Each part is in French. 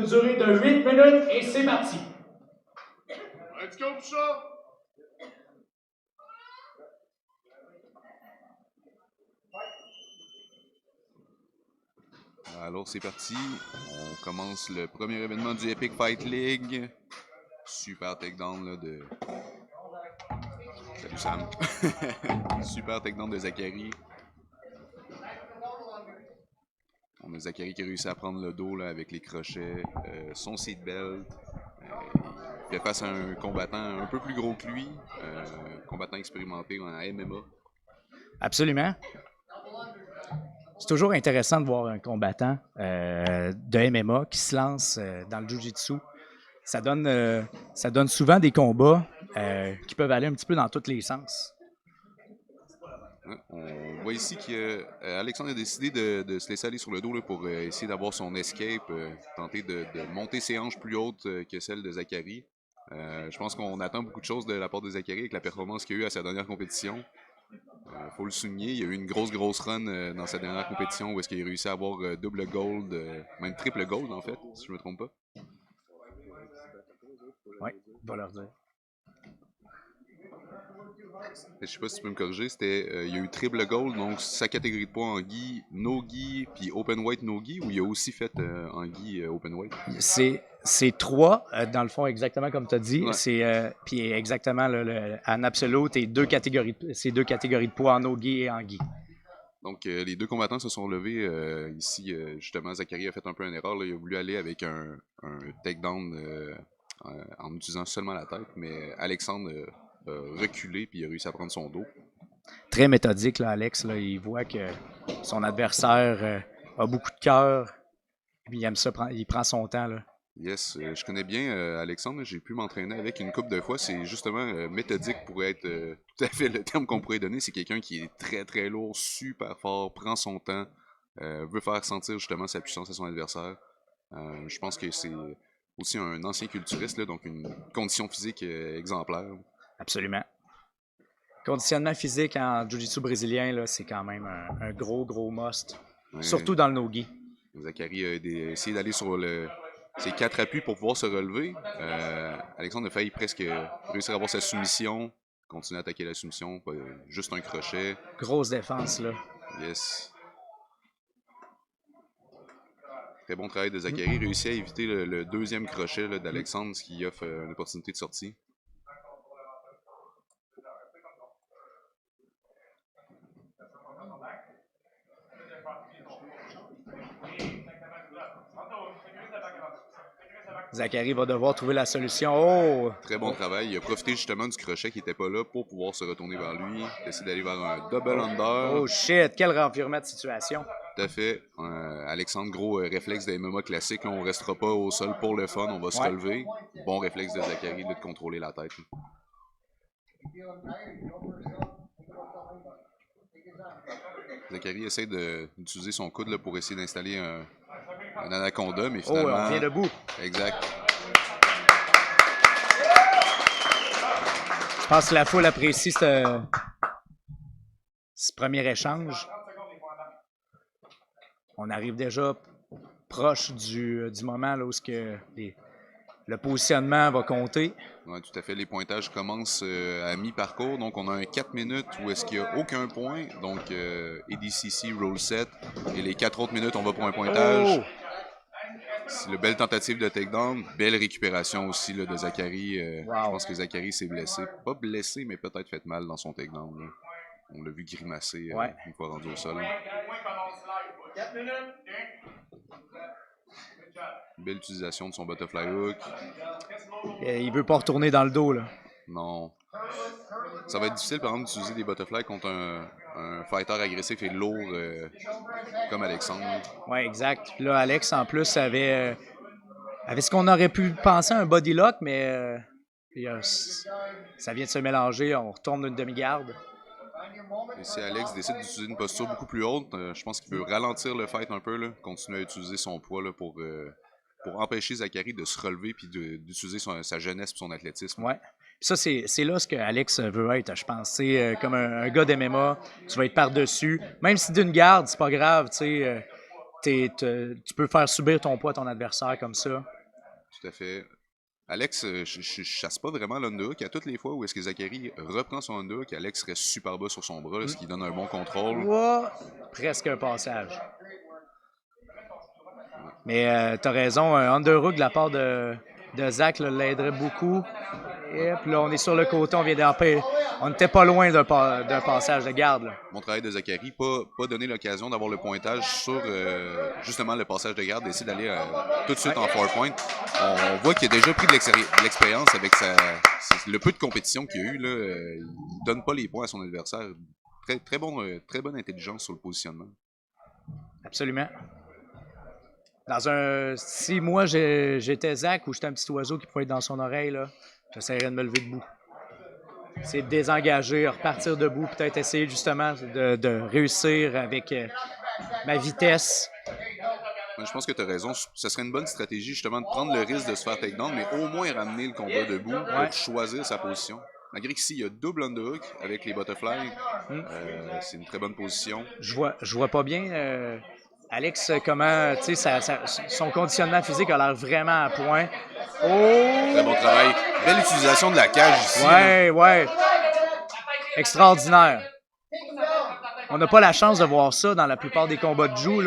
durée de 8 minutes et c'est parti. Let's go, ça! Alors c'est parti, on commence le premier événement du Epic Fight League. Super takedown là de... Salut Sam. Super takedown de Zachary. On a Zachary qui a réussi à prendre le dos là, avec les crochets, son seatbelt. Il fait face à un combattant un peu plus gros que lui, combattant expérimenté en MMA. Absolument. C'est toujours intéressant de voir un combattant de MMA qui se lance dans le jiu-jitsu. Ça donne souvent des combats qui peuvent aller un petit peu dans tous les sens. Ouais, on voit ici qu'Alexandre a décidé de se laisser aller sur le dos là, pour essayer d'avoir son escape, tenter de monter ses hanches plus hautes que celles de Zachary. Je pense qu'on attend beaucoup de choses de la part de Zachary avec la performance qu'il a eue à sa dernière compétition. Faut le souligner, il y a eu une grosse run dans sa dernière compétition où est-ce qu'il a réussi à avoir double gold, même triple gold en fait, si je me trompe pas. Oui, on va leur dire. Je sais pas si tu peux me corriger, il y a eu triple gold, donc sa catégorie de poids en gi, no gi, puis open weight no gi, ou il a aussi fait en gi open weight? C'est 3, dans le fond, exactement comme tu as dit. Ouais. Puis exactement, en absolu, c'est deux catégories de poids en no gi et en gi. Donc, les deux combattants se sont levés. Ici, justement, Zachary a fait un peu une erreur. Là. Il a voulu aller avec un takedown en utilisant seulement la tête, mais Alexandre a reculé puis il a réussi à prendre son dos. Très méthodique, là, Alex. Là, il voit que son adversaire a beaucoup de cœur. Puis il aime ça, il prend son temps. Là. Yes, je connais bien Alexandre. J'ai pu m'entraîner avec une couple de fois. C'est justement méthodique pourrait être tout à fait le terme qu'on pourrait donner. C'est quelqu'un qui est très lourd, super fort, prend son temps, veut faire sentir justement sa puissance à son adversaire. Je pense que c'est aussi un ancien culturiste, là, donc une condition physique exemplaire. Absolument. Conditionnement physique en jiu-jitsu brésilien, là, c'est quand même un gros must. Ouais. Surtout dans le no-gi. Zachary a essayé d'aller sur ses 4 appuis pour pouvoir se relever. Alexandre a failli presque réussir à avoir sa soumission, continuer à attaquer la soumission, juste un crochet. Grosse défense, là. Yes. Très bon travail de Zachary. Réussit à éviter le deuxième crochet d'Alexandre, ce qui offre une opportunité de sortie. Zachary va devoir trouver la solution. Oh! Très bon travail. Il a profité justement du crochet qui n'était pas là pour pouvoir se retourner vers lui. Essayer d'aller vers un double under. Oh shit! Quel renversement de situation. Tout à fait. Alexandre, gros réflexe de MMA classique. Là, on ne restera pas au sol pour le fun. On va se relever. Bon réflexe de Zachary de contrôler la tête. Zachary essaie d'utiliser son coude là, pour essayer d'installer un anaconda, mais finalement... Oh, on vient debout. Exact. Je pense que la foule apprécie ce premier échange. On arrive déjà proche du moment là, où le positionnement va compter. Oui, tout à fait. Les pointages commencent à mi-parcours. Donc, on a un 4 minutes où est-ce qu'il n'y a aucun point. Donc, ADCC, roll set. Et les 4 autres minutes, on va pour un pointage. Oh! C'est une belle tentative de takedown. Belle récupération aussi là, de Zachary. Wow. Je pense que Zachary s'est blessé. Pas blessé, mais peut-être fait mal dans son takedown. Là. On l'a vu grimacer une fois rendu au sol. Belle utilisation de son butterfly hook. Il veut pas retourner dans le dos, là. Non. Ça va être difficile, par exemple, d'utiliser des butterflies contre un fighter agressif et lourd comme Alexandre. Oui, exact. Là, Alex, en plus, avait ce qu'on aurait pu penser un body lock, mais ça vient de se mélanger. On retourne d'une demi-garde. Et si Alex décide d'utiliser une posture beaucoup plus haute, je pense qu'il veut ralentir le fight un peu, là, continuer à utiliser son poids là, pour empêcher Zachary de se relever et d'utiliser sa jeunesse et son athlétisme. Ouais. Ça, c'est là ce que Alex veut être, je pense. C'est comme un gars d'MMA, tu vas être par-dessus. Même si d'une garde, c'est pas grave, tu peux faire subir ton poids à ton adversaire comme ça. Tout à fait. Alex, je chasse pas vraiment l'underhook. À toutes les fois où est-ce que Zachary reprend son underhook, Alex reste super bas sur son bras, ce qui donne un bon contrôle. Ouah, presque un passage. Mais t'as raison, un underhook de la part de Zach l'aiderait beaucoup. Et puis là, on est sur le côté, on vient d'empêcher. On n'était pas loin d'un passage de garde. Là. Bon travail de Zachary, pas donner l'occasion d'avoir le pointage sur justement le passage de garde, d'essayer d'aller tout de suite en 4-point. On voit qu'il a déjà pris de l'expérience avec le peu de compétition qu'il a eu. Là, il donne pas les points à son adversaire. Très bonne intelligence sur le positionnement. Absolument. Si moi j'étais Zach ou j'étais un petit oiseau qui pouvait être dans son oreille, là, j'essaierais de me lever debout. C'est de désengager, repartir debout, peut-être essayer justement de réussir avec ma vitesse. Je pense que tu as raison. Ce serait une bonne stratégie justement de prendre le risque de se faire takedown, mais au moins ramener le combat debout pour choisir sa position. Malgré qu'ici, il y a double underhook avec les butterflies. C'est une très bonne position. Je vois pas bien... Alex, comment, tu sais, son conditionnement physique a l'air vraiment à point. Oh! Très bon travail. Belle utilisation de la cage ici. Ouais. Extraordinaire. On n'a pas la chance de voir ça dans la plupart des combats de Jiu. Tu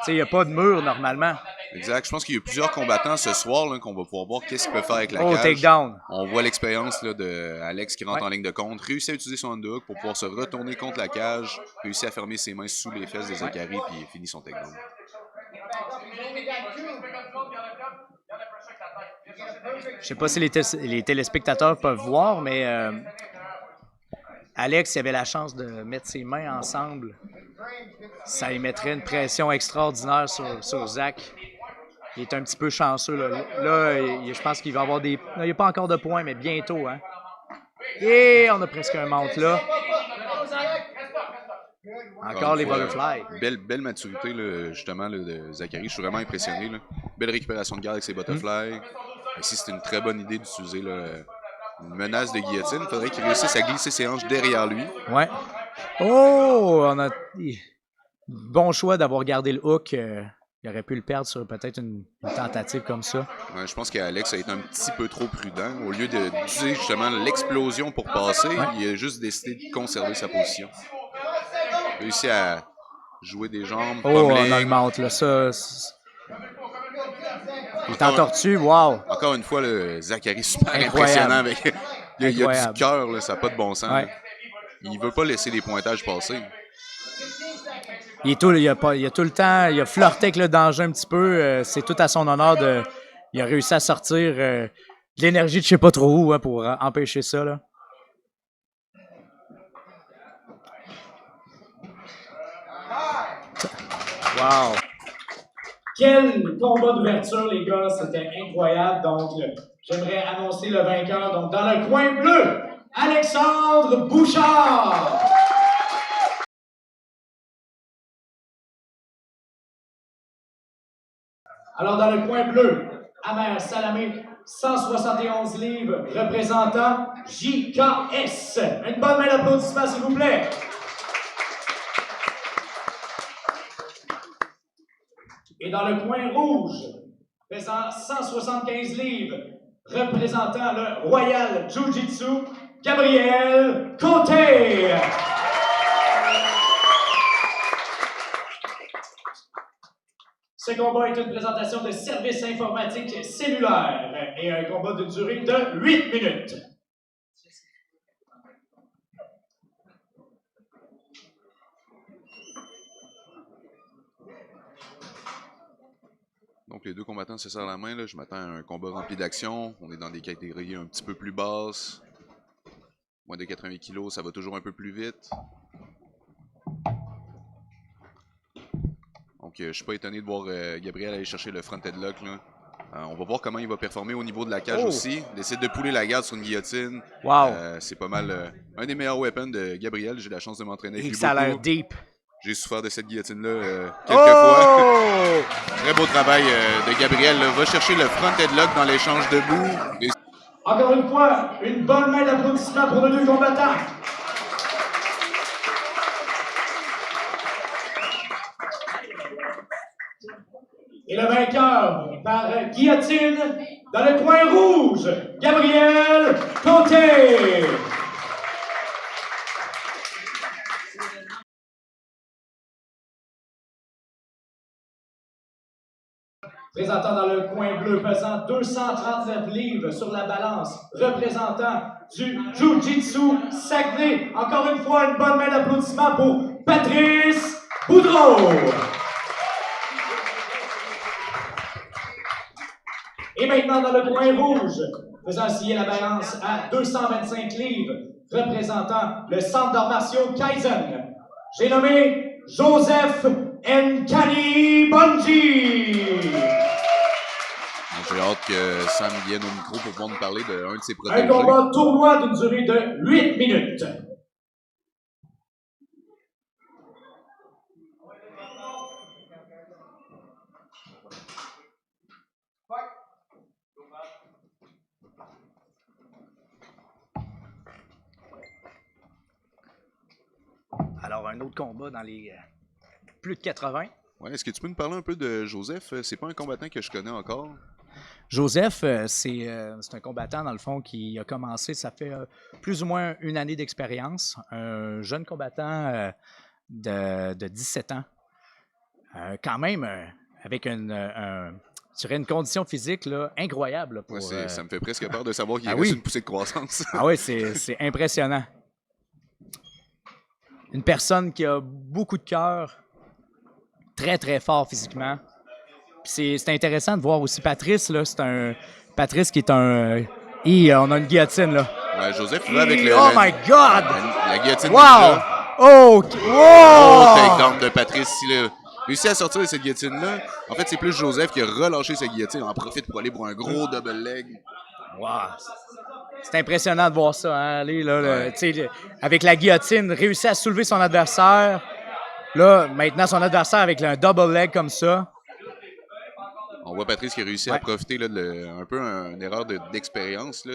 sais, il n'y a pas de mur normalement. Exact. Je pense qu'il y a plusieurs combattants ce soir là, qu'on va pouvoir voir qu'est-ce qu'il peut faire avec la cage. Takedown. On voit l'expérience de Alex qui rentre en ligne de compte, réussit à utiliser son underhook pour pouvoir se retourner contre la cage, réussit à fermer ses mains sous les fesses de Zachary, puis il finit son takedown. Je sais pas si les téléspectateurs peuvent voir, mais Alex, il avait la chance de mettre ses mains ensemble. Ça émettrait une pression extraordinaire sur Zach. Il est un petit peu chanceux. Là je pense qu'il va avoir des... Il n'y a pas encore de points, mais bientôt. Hein? Et on a presque un mount là. Encore les butterflies. Belle maturité, là, justement, là, de Zachary. Je suis vraiment impressionné. Là. Belle récupération de garde avec ses butterflies. Ici, c'est une très bonne idée d'utiliser une menace de guillotine. Il faudrait qu'il réussisse à glisser ses hanches derrière lui. Ouais. Oh! On a... Bon choix d'avoir gardé le hook. Il aurait pu le perdre sur peut-être une tentative comme ça. Ouais, je pense qu'Alex a été un petit peu trop prudent. Au lieu d'utiliser justement l'explosion pour passer, il a juste décidé de conserver sa position. Il a réussi à jouer des jambes. On augmente là, ça. Il est en tortue, wow! Encore une fois, là, Zachary super impressionnant. Avec... il y a du cœur, ça n'a pas de bon sens. Ouais. Il veut pas laisser les pointages passer. Il a tout le temps, il a flirté avec le danger un petit peu. C'est tout à son honneur il a réussi à sortir de l'énergie de je sais pas trop où pour empêcher ça. Là. Wow! Quel combat d'ouverture, les gars, c'était incroyable. Donc, j'aimerais annoncer le vainqueur. Donc, dans le coin bleu, Alexandre Bouchard. Alors, dans le coin bleu, Amer Salamé, 171 livres, représentant JKS. Une bonne main d'applaudissement, s'il vous plaît. Et dans le coin rouge, pesant 175 livres, représentant le Royal Jiu-Jitsu, Gabriel Côté. Ce combat est une présentation de services informatiques cellulaires et un combat de durée de 8 minutes. Donc les deux combattants se serrent la main. Là. Je m'attends à un combat rempli d'action. On est dans des catégories un petit peu plus basses. Moins de 80 kg, ça va toujours un peu plus vite. Donc je suis pas étonné de voir Gabriel aller chercher le front headlock. Là. On va voir comment il va performer au niveau de la cage aussi. Il essaie de pouler la garde sur une guillotine. Wow. C'est pas mal un des meilleurs weapons de Gabriel. J'ai la chance de m'entraîner avec lui. Ça a l'air deep. J'ai souffert de cette guillotine-là quelques fois. Très beau travail de Gabriel. Là. Va chercher le front headlock dans l'échange debout. Encore une fois, une bonne main d'applaudissement pour nos deux combattants. Et le vainqueur par guillotine dans le coin rouge, Gabriel Côté. Présentant dans le coin bleu, pesant 239 livres sur la balance, représentant du Jiu-Jitsu Saguenay. Encore une fois, une bonne main d'applaudissement pour Patrice Boudreau. Et maintenant dans le coin rouge, faisant scier la balance à 225 livres, représentant le centre d'arts martiaux Kaizen. J'ai nommé Joseph Nkani Bunji. J'ai hâte que Sam vienne au micro pour pouvoir nous parler d'un de ses Un protégés. combat tournoi d'une durée de 8 minutes. Alors, un autre combat dans les plus de 80. Ouais, est-ce que tu peux nous parler un peu de Joseph? C'est pas un combattant que je connais encore. Joseph, c'est un combattant, dans le fond, qui a commencé, ça fait plus ou moins une année d'expérience. Un jeune combattant de 17 ans. Quand même, avec je dirais une condition physique là, incroyable. Là, pour, Ouais, ça me fait presque peur de savoir qu'il Ah reste oui. une poussée de croissance. Ah oui, c'est impressionnant. Une personne qui a beaucoup de cœur, très, très fort physiquement. Puis c'est intéressant de voir aussi Patrice, là. Patrice qui est un. On a une guillotine, là. Ouais, Joseph, là, avec le. Oh my God! La guillotine. Wow! Ninja. Oh! Oh, Wow! takedown de Patrice. Il a réussi à sortir de cette guillotine-là. En fait, c'est plus Joseph qui a relâché sa guillotine. En profite pour aller pour un gros double leg. Wow! C'est impressionnant de voir ça, hein? Aller, là, Ouais. tu sais, avec la guillotine, réussir à soulever son adversaire. Là, maintenant, son adversaire avec un double leg comme ça. On voit Patrice qui a réussi à profiter là, un peu une erreur d'expérience. Là.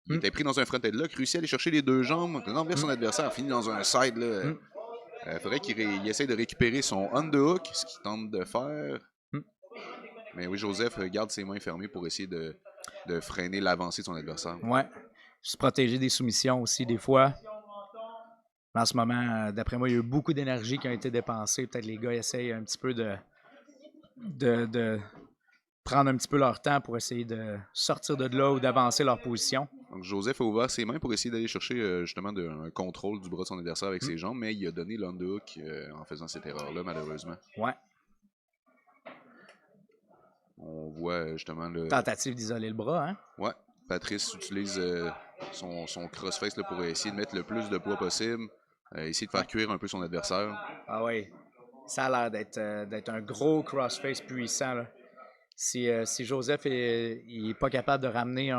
Il était pris dans un fronted lock, réussi à aller chercher les deux jambes, renverse son adversaire, finit dans un side. Il faudrait qu'il essaie de récupérer son underhook, ce qu'il tente de faire. Mais oui, Joseph garde ses mains fermées pour essayer de freiner l'avancée de son adversaire. Ouais. Se protéger des soumissions aussi, des fois. En ce moment, d'après moi, il y a eu beaucoup d'énergie qui a été dépensée. Peut-être les gars essayent un petit peu de prendre un petit peu leur temps pour essayer de sortir de là ou d'avancer leur position. Donc Joseph a ouvert ses mains pour essayer d'aller chercher justement un contrôle du bras de son adversaire avec ses jambes, mais il a donné l'underhook en faisant cette erreur-là, malheureusement. Ouais. On voit justement le... Tentative d'isoler le bras, hein? Ouais. Patrice utilise son crossface là, pour essayer de mettre le plus de poids possible, essayer de faire cuire un peu son adversaire. Ah oui. Ça a l'air d'être un gros crossface puissant, là. Si Joseph il est pas capable de ramener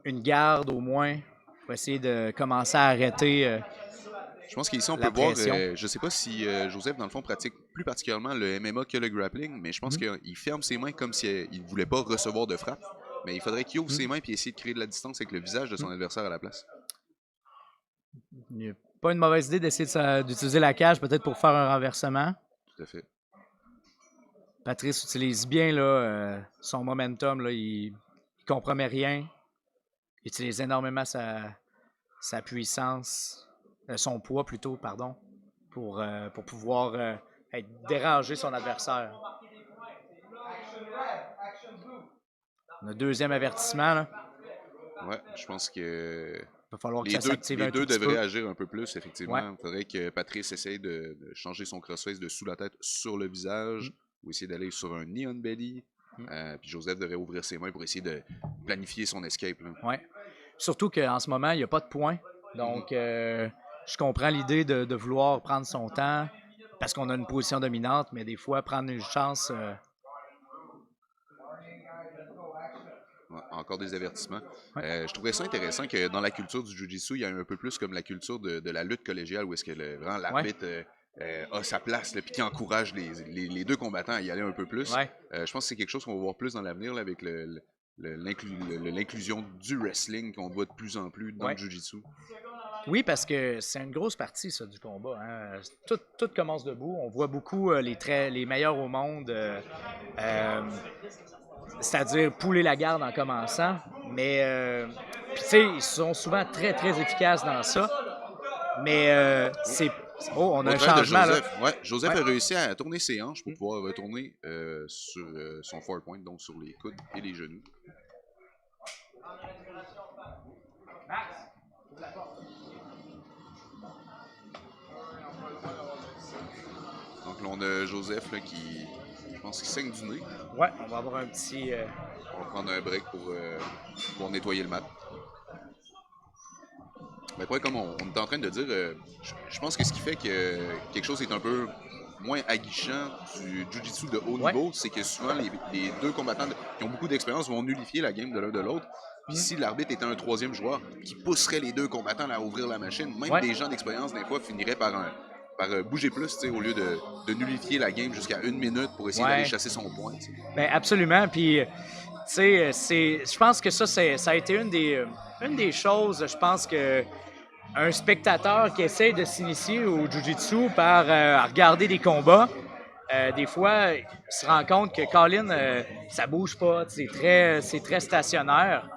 une garde au moins pour essayer de commencer à arrêter je pense qu'ici on la peut voir, pression. je sais pas si Joseph dans le fond pratique plus particulièrement le MMA que le grappling, mais je pense qu'il ferme ses mains comme s'il ne voulait pas recevoir de frappe, mais il faudrait qu'il ouvre ses mains et essayer de créer de la distance avec le visage de son adversaire à la place. Il n'y a pas une mauvaise idée d'essayer d'utiliser la cage peut-être pour faire un renversement. Tout à fait. Patrice utilise bien là, son momentum, là, il compromet rien. Il utilise énormément sa puissance, son poids plutôt, pardon, pour pouvoir déranger son adversaire. On a un deuxième avertissement. Là. Ouais, je pense que Il va falloir que les ça s'active un deux tout petit devraient peu. agir un peu plus, effectivement. Ouais. Il faudrait que Patrice essaye de changer son crossface de sous la tête sur le visage ou essayer d'aller sur un knee on belly. Puis Joseph devrait ouvrir ses mains pour essayer de planifier son escape. Ouais. Surtout qu'en ce moment, il n'y a pas de points. Donc, je comprends l'idée de vouloir prendre son temps parce qu'on a une position dominante, mais des fois, prendre une chance. Ouais, encore des avertissements. Ouais. Je trouvais ça intéressant que dans la culture du Jiu-Jitsu, il y a un peu plus comme la culture de la lutte collégiale où est-ce que vraiment l'arbitre a sa place puis qui encourage les deux combattants à y aller un peu plus. Ouais. Je pense que c'est quelque chose qu'on va voir plus dans l'avenir avec l'inclusion du wrestling qu'on voit de plus en plus dans le Jiu-Jitsu. Oui, parce que c'est une grosse partie, ça, du combat. Hein. Tout commence debout. On voit beaucoup les meilleurs au monde, c'est-à-dire pouler la garde en commençant. Mais, puis tu sais, ils sont souvent très, très efficaces dans ça. Mais c'est... Oh, on a un changement, là. Joseph a réussi à tourner ses hanches pour pouvoir retourner sur son forepoint, donc sur les coudes et les genoux. Donc là, on a Joseph là, qui, je pense, qui saigne du nez. Ouais, on va avoir un petit... On va prendre un break pour nettoyer le mat. Mais après, comme on est en train de dire, je pense que ce qui fait que quelque chose est un peu moins aguichant du jiu-jitsu de haut niveau, c'est que souvent les deux combattants qui ont beaucoup d'expérience vont nullifier la game de l'un de l'autre. Puis si l'arbitre était un troisième joueur qui pousserait les deux combattants à ouvrir la machine, même des gens d'expérience, des fois, finiraient par bouger plus, au lieu de nullifier la game jusqu'à 1 minute pour essayer d'aller chasser son point. Bien, absolument. Puis, tu sais, je pense que ça a été une des choses, je pense que un spectateur qui essaie de s'initier au jiu-jitsu par regarder des combats, des fois, il se rend compte que Colin, ça bouge pas, c'est très stationnaire.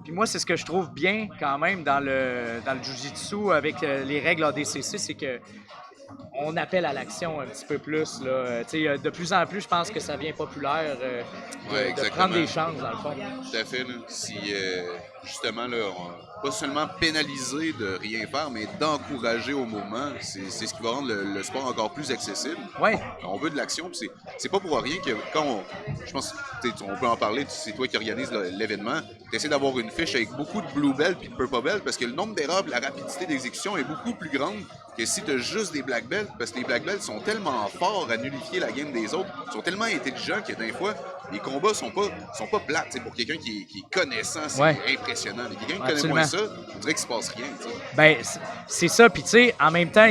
Puis moi, c'est ce que je trouve bien quand même dans le jiu-jitsu avec les règles ADCC, c'est que on appelle à l'action un petit peu plus. Là. De plus en plus, je pense que ça devient populaire de prendre des chances, dans le fond. Tout à fait. Là. Si, justement, là, pas seulement pénaliser de rien faire, mais d'encourager au mouvement, c'est ce qui va rendre le sport encore plus accessible. Ouais. On veut de l'action, puis c'est pas pour rien que quand je pense, on peut en parler, c'est toi qui organise l'événement, tu essaies d'avoir une fiche avec beaucoup de blue belt puis de purple belt, parce que le nombre d'erreurs, la rapidité d'exécution est beaucoup plus grande que si tu as juste des black belts, parce que les black belts sont tellement forts à nullifier la game des autres, sont tellement intelligents que des fois, les combats sont pas plates. T'sais, pour quelqu'un qui est connaissant, c'est impressionnant. Mais quelqu'un qui connaît moins ça, on dirait qu'il se passe rien. T'sais. Ben, c'est ça. Puis tu sais, en même temps,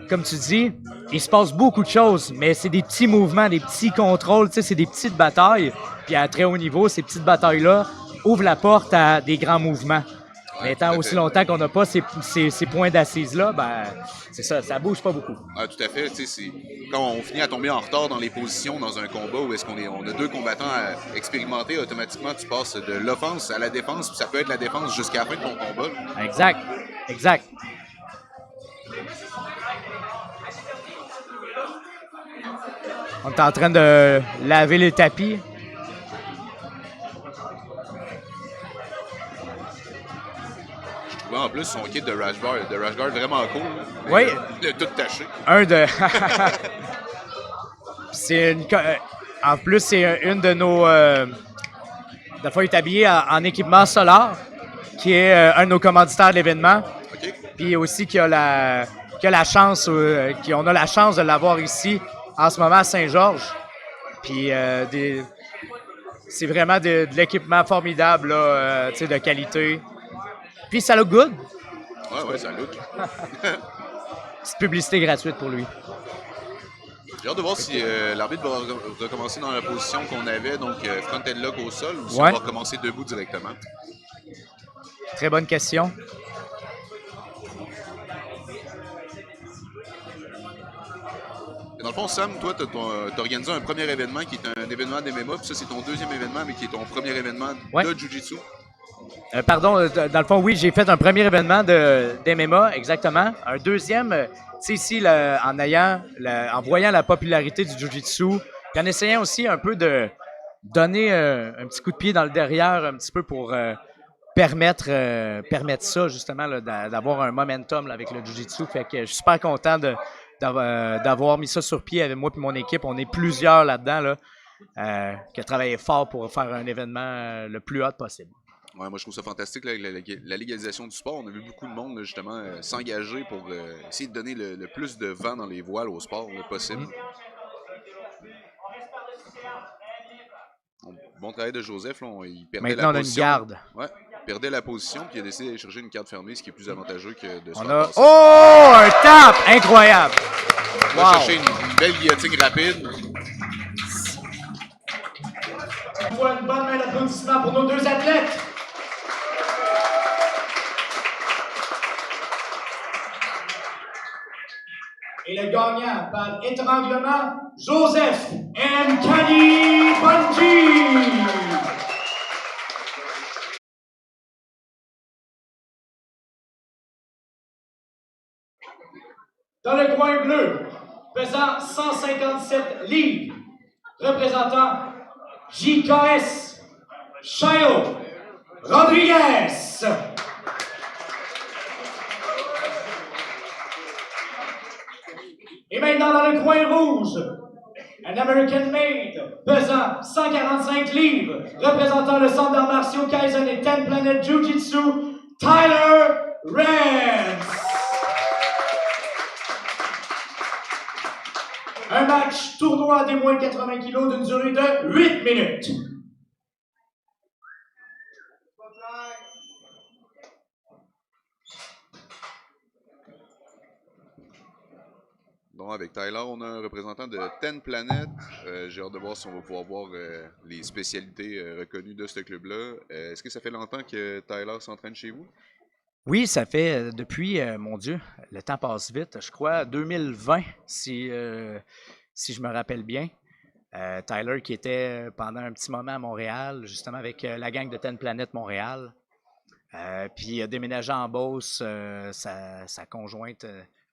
comme tu dis, il se passe beaucoup de choses, mais c'est des petits mouvements, des petits contrôles, c'est des petites batailles. Puis à très haut niveau, ces petites batailles-là ouvrent la porte à des grands mouvements. Mais étant aussi longtemps qu'on n'a pas ces points d'assises-là, ben, c'est ça bouge pas beaucoup. Ah, tout à fait. Quand on finit à tomber en retard dans les positions dans un combat où est-ce on a deux combattants à expérimenter, automatiquement, tu passes de l'offense à la défense, puis ça peut être la défense jusqu'à la fin de ton combat. Exact. On est en train de laver les tapis. En plus, son kit de Rash Guard vraiment cool. Oui. Il a tout taché. En plus, c'est une de nos... la fois, il est habillé en équipement Solar, qui est un de nos commanditaires de l'événement. Okay. Puis aussi on a la chance de l'avoir ici en ce moment à Saint-Georges. Puis c'est vraiment de l'équipement formidable, là, de qualité. Puis ça look good. Ouais, ça look. Petite publicité gratuite pour lui. J'ai hâte de voir si l'arbitre va recommencer dans la position qu'on avait, donc front-end lock au sol, ou si on va recommencer debout directement. Très bonne question. Dans le fond, Sam, toi, tu as organisé un premier événement qui est un événement d'MMA, puis ça, c'est ton deuxième événement, mais qui est ton premier événement de Jiu-Jitsu. Pardon, dans le fond, oui, j'ai fait un premier événement d'MMA, exactement. Un deuxième, tu sais, ici, en voyant la popularité du Jiu-Jitsu, puis en essayant aussi un peu de donner un petit coup de pied dans le derrière, un petit peu pour permettre ça, justement, là, d'avoir un momentum là, avec le Jiu-Jitsu. Fait que je suis super content d'avoir mis ça sur pied avec moi et mon équipe. On est plusieurs là-dedans là, qui ont travaillé fort pour faire un événement le plus hot possible. Ouais, moi, je trouve ça fantastique, là, la légalisation du sport. On a vu beaucoup de monde, là, justement, s'engager pour essayer de donner le plus de vent dans les voiles au sport possible. Bon travail de Joseph. Là, il perdait Maintenant, la position. On a une garde. Ouais, il perdait la position, puis il a décidé d'aller chercher une carte fermée, ce qui est plus avantageux que de se faire passer. Oh, un tap! Incroyable! On va chercher une belle guillotine rapide. Une bonne main de applaudissements pour nos deux athlètes. Et le gagnant par étranglement, Joseph Nkani Bunji. Dans le coin bleu, pesant 157 livres, représentant JKS, Shiloh Rodriguez. Et maintenant dans le coin rouge, un American Made pesant 145 livres, représentant le Centre d'arts martiaux Kaizen et 10 Planet Jiu-Jitsu, Tyler Rance. Un match tournoi des moins de 80 kg d'une durée de 8 minutes. Donc, avec Tyler, on a un représentant de 10 Planet. J'ai hâte de voir si on va pouvoir voir les spécialités reconnues de ce club-là. Est-ce que ça fait longtemps que Tyler s'entraîne chez vous? Oui, ça fait depuis, mon Dieu, le temps passe vite, je crois, 2020, si je me rappelle bien. Tyler qui était pendant un petit moment à Montréal, justement avec la gang de 10 Planet Montréal. Puis il a déménagé en Beauce, sa conjointe,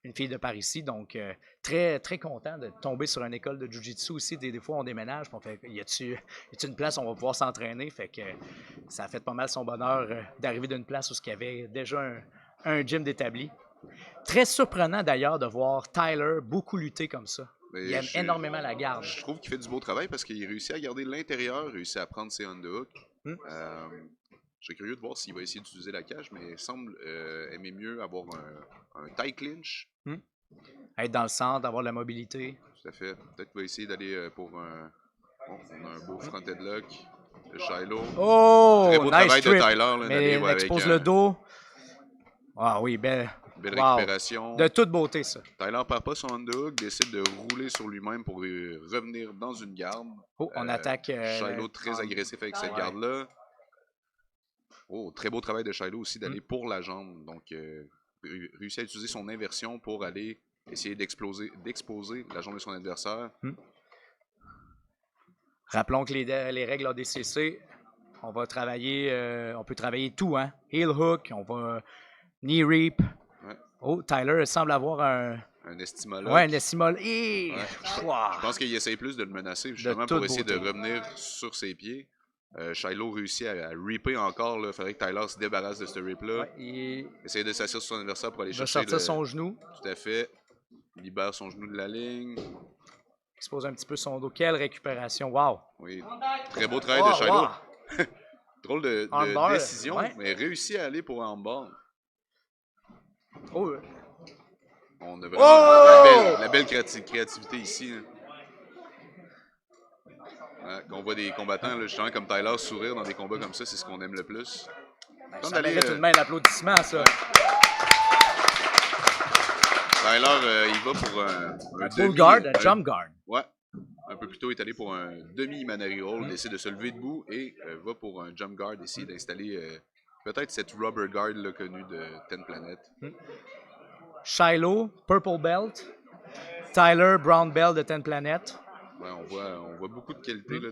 une fille de par ici. Donc, très, très content de tomber sur une école de Jiu-Jitsu aussi. Des fois, on déménage, puis on fait, y a-tu une place où on va pouvoir s'entraîner? Fait que ça a fait pas mal son bonheur d'arriver d'une place où il y avait déjà un gym d'établi. Très surprenant d'ailleurs de voir Tyler beaucoup lutter comme ça. Mais il aime énormément la garde. Je trouve qu'il fait du beau travail parce qu'il réussit à garder l'intérieur, réussit à prendre ses underhooks. Je serais curieux de voir s'il va essayer d'utiliser la cage, mais il semble aimer mieux avoir un tight clinch. Être dans le centre, avoir la mobilité. Tout à fait. Peut-être qu'il va essayer d'aller pour un... Bon, on a un beau front headlock de Shiloh. Oh! Très beau Nice travail trip. de Tyler. Là, mais il expose le dos. Ah oui, belle récupération. De toute beauté, ça. Tyler ne perd pas son underhook, décide de rouler sur lui-même pour revenir dans une garde. Oh, on attaque... Shiloh très agressif avec cette garde-là. Oh, très beau travail de Shiloh aussi d'aller pour la jambe. Donc, réussit à utiliser son inversion pour aller essayer d'exposer la jambe de son adversaire. Rappelons que les règles ADCC, on va travailler, on peut travailler tout, hein. Heel hook, on va knee reap. Ouais. Oh, Tyler semble avoir un estimol. Ouais, un estimol. Wow. Je pense qu'il essaye plus de le menacer justement pour essayer de revenir sur ses pieds. Shiloh réussit à ripper encore. Il faudrait que Tyler se débarrasse de ce rip-là. Ouais, essayer de s'assurer sur son adversaire pour aller chercher sortir son genou. Tout à fait. Il libère son genou de la ligne. Expose un petit peu son dos. Quelle récupération. Wow. Oui. Très beau travail de Shiloh. Wow. Drôle de décision, mais réussit à aller pour un armbar. Oh. On a vraiment la belle créativité ici. Hein. Quand on voit des combattants, là, justement, comme Tyler, sourire dans des combats comme ça, c'est ce qu'on aime le plus. Ça mérite tout de même l'applaudissement, ça. Tyler, il va pour un full guard, un jump guard. Ouais. Un peu plus tôt, il est allé pour un demi-Manari roll, décide de se lever debout et va pour un jump guard, essayer d'installer peut-être cette rubber guard là, connue de 10 Planet. Shiloh, purple belt. Tyler, brown belt de 10 Planet. Ouais, on voit beaucoup de qualité là,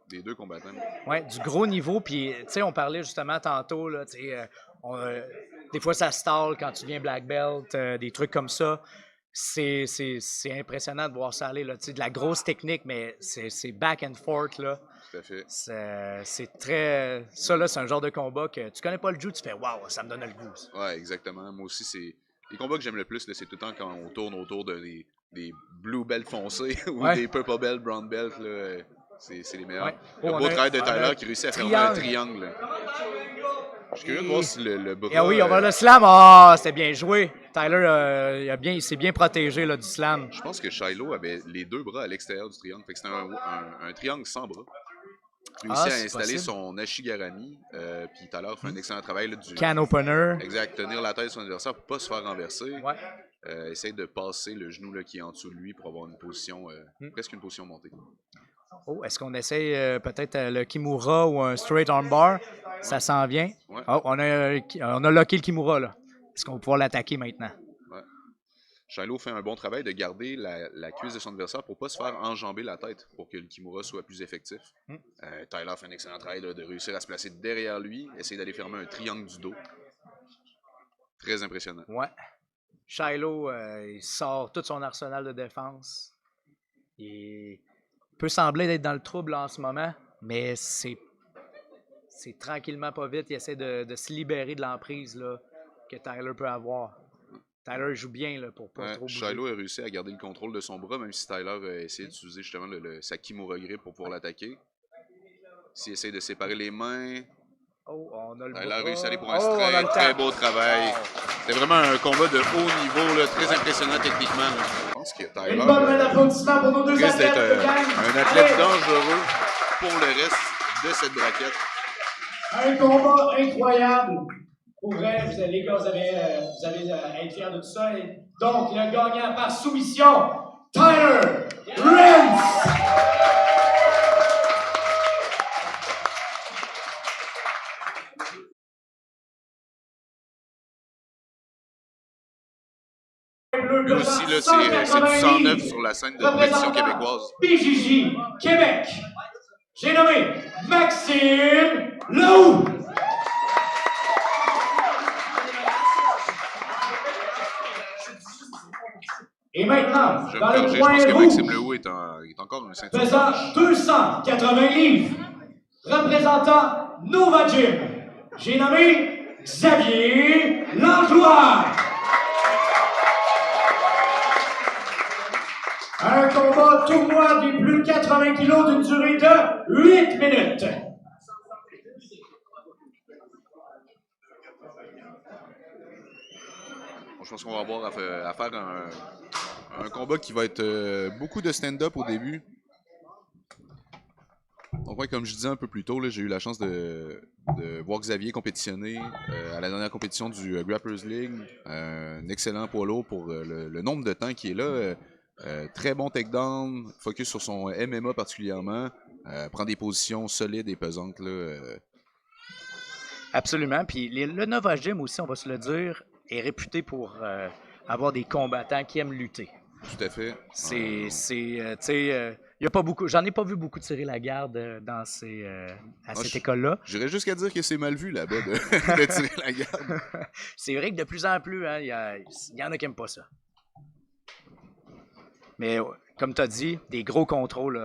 des deux combattants. Ouais, du gros niveau. Puis, tu sais, on parlait justement tantôt, là, des fois, ça stall quand tu viens black belt, des trucs comme ça. C'est impressionnant de voir ça aller, là, de la grosse technique, mais c'est back and forth, là. Tout à fait. C'est très... Ça, là, c'est un genre de combat que tu connais pas le jiu, tu fais « Wow, ça me donne le goût. » Ouais, exactement. Moi aussi, c'est... Les combats que j'aime le plus, c'est tout le temps quand on tourne autour des blue belts foncés ou des purple belt, brown belt, là. C'est les meilleurs. Le beau travail de Tyler qui réussit à faire un triangle. Je suis curieux de voir si le bras... Ah oui, on va le slam. Ah, c'était bien joué. Tyler, il s'est bien protégé là, du slam. Je pense que Shiloh avait les deux bras à l'extérieur du triangle. Fait que c'était un triangle sans bras. Il réussit à installer son Ashigarami. Puis Tyler fait un excellent travail là, du... Can opener. Exact. Tenir la tête de son adversaire pour ne pas se faire renverser. Ouais. Essaye de passer le genou là, qui est en dessous de lui pour avoir une position, presque une position montée. Oh, est-ce qu'on essaye peut-être le Kimura ou un straight armbar? Ça s'en vient. Ouais. Oh, on a locké le Kimura, là. Est-ce qu'on va pouvoir l'attaquer maintenant? Ouais. Shiloh fait un bon travail de garder la cuisse de son adversaire pour ne pas se faire enjamber la tête pour que le Kimura soit plus effectif. Tyler fait un excellent travail de réussir à se placer derrière lui, essayer d'aller fermer un triangle du dos. Très impressionnant. Ouais. Shiloh, il sort tout son arsenal de défense. Il peut sembler d'être dans le trouble en ce moment, mais c'est tranquillement pas vite. Il essaie de se libérer de l'emprise là, que Tyler peut avoir. Tyler joue bien là, pour pas trop bouger. Shiloh a réussi à garder le contrôle de son bras, même si Tyler a essayé d'utiliser justement sa Kimura grip pour pouvoir l'attaquer. S'il essaie de séparer les mains, Oh, on a le Tyler a réussi à aller pour on un a strike. le Très tap. beau travail. C'était vraiment un combat de haut niveau, là, très impressionnant techniquement. Là. Je pense que Tyler Une bonne main d'applaudissement pour nos deux risque athlètes. d'être gang. un athlète Allez, dangereux pour le reste de cette braquette. un combat incroyable. Pour vrai, les gars, vous avez à être fiers de tout ça. Et donc, le gagnant par soumission, Tyler Rance. Lui aussi, là, c'est du 109 sur la scène de l'édition québécoise. BJJ Québec. J'ai nommé Maxime Lehoux. Et maintenant, Je vais dans me le corriger, je coin pense que rouge, Maxime Lehoux est encore une ceinture pesant blanche. 280 livres, représentant Nova Gym, j'ai nommé Xavier Langlois. Un combat tournoi des plus de 80 kilos d'une durée de 8 minutes. Bon, je pense qu'on va avoir à faire un combat qui va être beaucoup de stand-up au début. Donc, ouais, comme je disais un peu plus tôt, j'ai eu la chance de voir Xavier compétitionner à la dernière compétition du Grapplers League. Un excellent poids lourd pour le nombre de temps qui est là. Très bon takedown, focus sur son MMA particulièrement. Prend des positions solides et pesantes. Là, Absolument. Puis le Nova Gym aussi, on va se le dire, est réputé pour avoir des combattants qui aiment lutter. Tout à fait. Tu sais, y a pas beaucoup. J'en ai pas vu beaucoup tirer la garde à cette école-là. J'irais jusqu'à dire que c'est mal vu là-bas de tirer la garde. C'est vrai que de plus en plus, il y en a qui n'aiment pas ça. Mais comme tu as dit, des gros contrôles.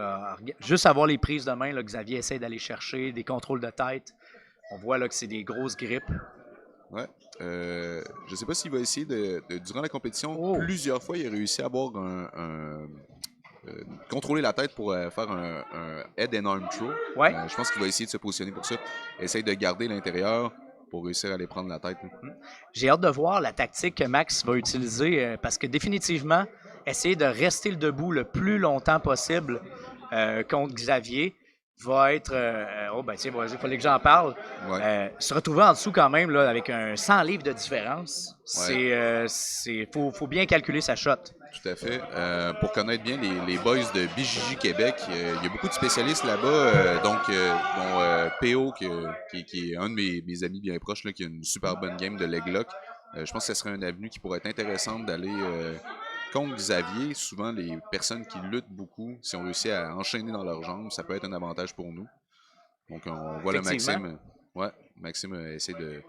Juste avoir les prises de main, là, Xavier essaie d'aller chercher, des contrôles de tête. On voit là, que c'est des grosses grippes. Ouais. Je sais pas s'il va essayer durant la compétition, plusieurs fois, il a réussi à avoir contrôler la tête pour faire un head and arm throw. Ouais. Je pense qu'il va essayer de se positionner pour ça. Essaye de garder l'intérieur pour réussir à aller prendre la tête. J'ai hâte de voir la tactique que Max va utiliser parce que définitivement, essayer de rester le debout le plus longtemps possible contre Xavier va être... tiens, vas-y, il fallait que j'en parle. Ouais. Se retrouver en dessous quand même là, avec un 100 livres de différence, Ouais. faut bien calculer sa shot. Tout à fait. Pour connaître bien les boys de BJJ Québec, il y a beaucoup de spécialistes là-bas, dont PO, qui est un de mes amis bien proches, là, qui a une super bonne game de leg lock. Je pense que ce serait une avenue qui pourrait être intéressante d'aller contre Xavier. Souvent, les personnes qui luttent beaucoup, si on réussit à enchaîner dans leurs jambes, ça peut être un avantage pour nous. Donc, on voit le Maxime. Ouais, Maxime essaie de...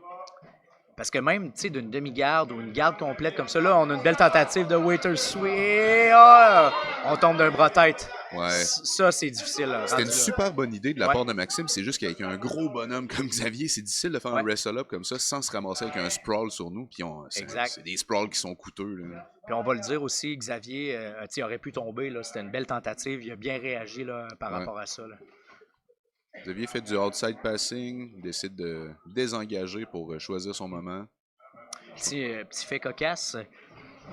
Parce que même, tu sais, d'une demi-garde ou une garde complète comme ça, là, on a une belle tentative de waiter sweep. Oh, on tombe d'un bras-tête. Ouais. Ça, c'est difficile. C'était une super bonne idée de la part de Maxime. C'est juste qu'avec un gros bonhomme comme Xavier, c'est difficile de faire un wrestle-up comme ça sans se ramasser avec un sprawl sur nous. Puis c'est des sprawls qui sont coûteux. Là. Puis on va le dire aussi, Xavier aurait pu tomber. C'était une belle tentative. Il a bien réagi là, par rapport à ça. Là. Xavier fait du outside passing, il décide de désengager pour choisir son moment. Petit fait cocasse,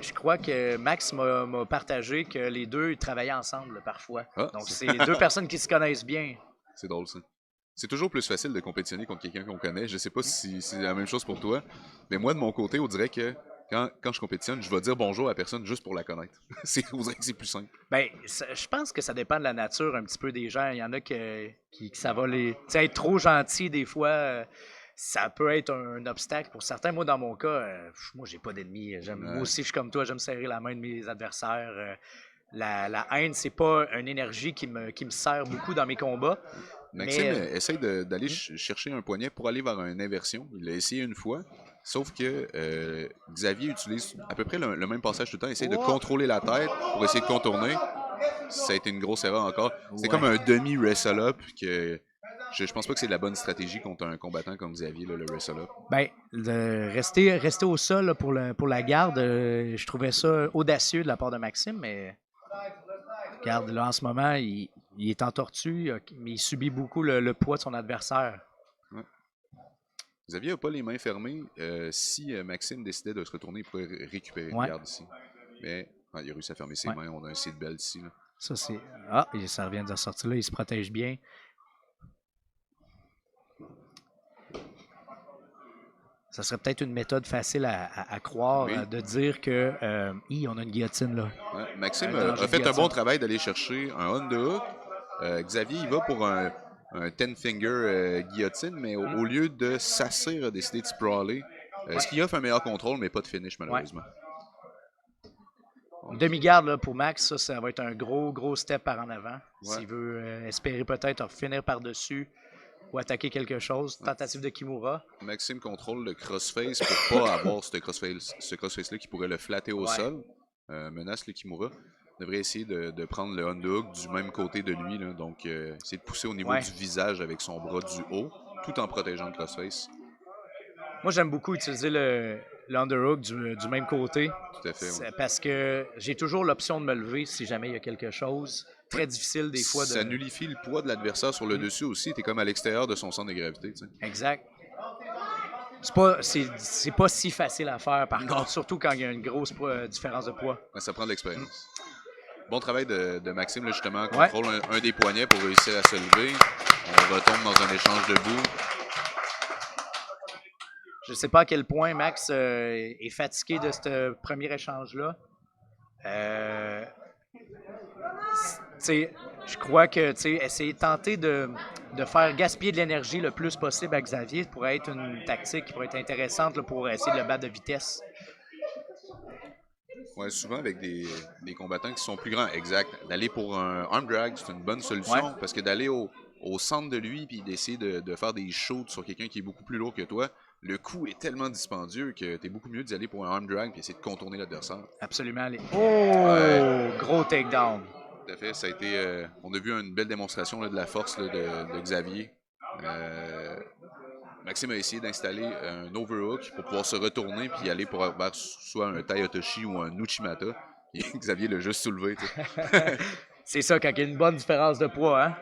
je crois que Max m'a partagé que les deux travaillaient ensemble parfois. Ah, donc c'est deux personnes qui se connaissent bien. C'est drôle ça. C'est toujours plus facile de compétitionner contre quelqu'un qu'on connaît. Je sais pas si c'est la même chose pour toi, mais moi de mon côté, on dirait que quand je compétitionne, je vais dire bonjour à la personne juste pour la connaître. On dirait que c'est plus simple. Ben, je pense que ça dépend de la nature un petit peu des gens. Il y en a qui ça va les. Tu sais, être trop gentil, des fois, ça peut être un obstacle pour certains. Moi, dans mon cas, moi, j'ai pas d'ennemis. Moi aussi, je suis comme toi, j'aime serrer la main de mes adversaires. La haine, c'est pas une énergie qui me sert beaucoup dans mes combats. Maxime Mais, essaye d'aller chercher un poignet pour aller vers une inversion. Il l'a essayé une fois. Sauf que Xavier utilise à peu près le même passage tout le temps. Il essaie de contrôler la tête pour essayer de contourner. Ça a été une grosse erreur encore. C'est comme un demi-wrestle-up que je pense pas que c'est la bonne stratégie contre un combattant comme Xavier, là, le wrestle-up. ben, rester au sol là, pour la garde, je trouvais ça audacieux de la part de Maxime, mais regarde, là, en ce moment, il est en tortue, mais il subit beaucoup le poids de son adversaire. Ouais. Xavier n'a pas les mains fermées. Si Maxime décidait de se retourner, il pourrait récupérer une garde ici. Mais il a réussi à fermer ses mains. On a un seatbelt ici. Là. Ça, c'est. Ah, ça vient de sortir là, il se protège bien. Ça serait peut-être une méthode facile à croire, de dire que on a une guillotine là. Ouais, Maxime a fait un bon travail d'aller chercher un underhook. Xavier, il va pour un 10-finger guillotine, mais au lieu de s'asseoir, a décidé de sprawler. Ce qui offre un meilleur contrôle, mais pas de finish, malheureusement. Une demi-garde là, pour Max, ça va être un gros step par en avant. S'il veut espérer peut-être finir par-dessus ou attaquer quelque chose. Tentative de Kimura. Maxime contrôle le crossface pour pas avoir ce crossface-là qui pourrait le flatter au sol. Menace le Kimura. Devrait essayer de prendre le underhook du même côté de lui. Là. Donc, essayer de pousser au niveau du visage avec son bras du haut, tout en protégeant le crossface. Moi, j'aime beaucoup utiliser le underhook du même côté. Tout à fait. Parce que j'ai toujours l'option de me lever si jamais il y a quelque chose. Très difficile des fois. Ça nullifie le poids de l'adversaire sur le dessus aussi. Tu es comme à l'extérieur de son centre de gravité. T'sais. Exact. C'est pas si facile à faire, par contre, surtout quand il y a une grosse différence de poids. Ça prend de l'expérience. Bon travail de Maxime, là, justement. Contrôle un des poignets pour réussir à se lever. On retombe dans un échange debout. Je ne sais pas à quel point Max est fatigué de ce premier échange-là. Je crois que essayer de tenter de faire gaspiller de l'énergie le plus possible à Xavier pourrait être une tactique qui pourrait être intéressante là, pour essayer de le battre de vitesse. Ouais, souvent avec des combattants qui sont plus grands, exact. D'aller pour un arm drag, c'est une bonne solution parce que d'aller au centre de lui et d'essayer de faire des shoots sur quelqu'un qui est beaucoup plus lourd que toi, le coup est tellement dispendieux que t'es beaucoup mieux d'y aller pour un arm drag et essayer de contourner l'adversaire. Absolument. Gros takedown. Tout à fait, ça a été. On a vu une belle démonstration là, de la force là, de Xavier. Maxime a essayé d'installer un overhook pour pouvoir se retourner puis aller pour soit un Tayotoshi ou un Uchimata. Et Xavier l'a juste soulevé. C'est ça, quand il y a une bonne différence de poids, hein?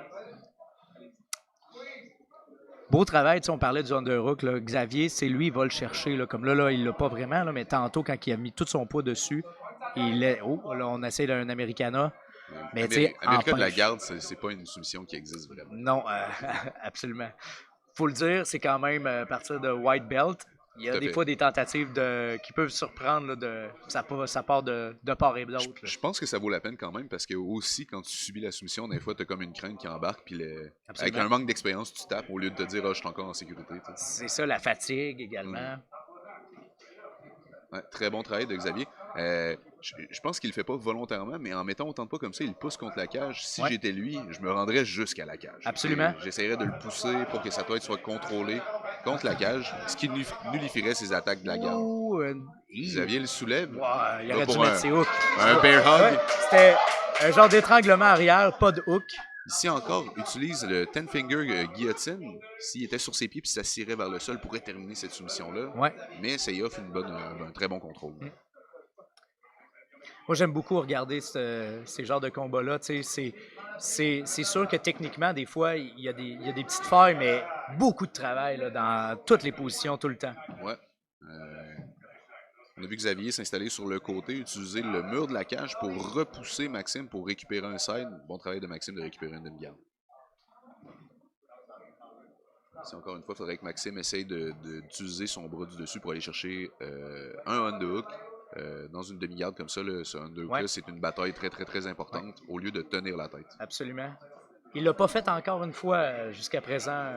Beau travail, on parlait du underhook. Là. Xavier, c'est lui, il va le chercher. Là. Comme là, il l'a pas vraiment, là, mais tantôt, quand il a mis tout son poids dessus, là, on essaie d'un Americana. Mais America de la garde, c'est pas une soumission qui existe vraiment. Non, absolument. Faut le dire, c'est quand même à partir de white belt. Il y a des fois des tentatives qui peuvent surprendre. Là, ça part de part et d'autre. Je pense que ça vaut la peine quand même parce que aussi, quand tu subis la soumission, des fois, tu as comme une crainte qui embarque. Puis avec un manque d'expérience, tu tapes au lieu de te dire « je suis encore en sécurité ». C'est ça, la fatigue également. Ouais, très bon travail de Xavier. Je pense qu'il le fait pas volontairement, mais en mettant autant de poids comme ça, il le pousse contre la cage. Si j'étais lui, je me rendrais jusqu'à la cage. Absolument. J'essaierais de le pousser pour que sa tête soit contrôlée contre la cage, ce qui nullifierait ses attaques de la garde. Xavier le soulève. Il aurait dû mettre ses hooks. Un bear hug. C'était un genre d'étranglement arrière, pas de hook. Ici encore, utilise le 10-finger guillotine. S'il était sur ses pieds et s'assirait vers le sol, pourrait terminer cette soumission-là. Mais ça y offre un très bon contrôle. Moi, j'aime beaucoup regarder ces genres de combats-là. C'est sûr que techniquement, des fois, il y a des petites failles, mais beaucoup de travail là, dans toutes les positions, tout le temps. Ouais. On a vu Xavier s'installer sur le côté, utiliser le mur de la cage pour repousser Maxime pour récupérer un side. Bon travail de Maxime de récupérer une demi-garde. Ici, encore une fois, il faudrait que Maxime essaye d'utiliser son bras du dessus pour aller chercher un underhook. Dans une demi-garde comme ça, ce underhook-là, c'est une bataille très, très, très importante au lieu de tenir la tête. Absolument. Il l'a pas fait encore une fois jusqu'à présent.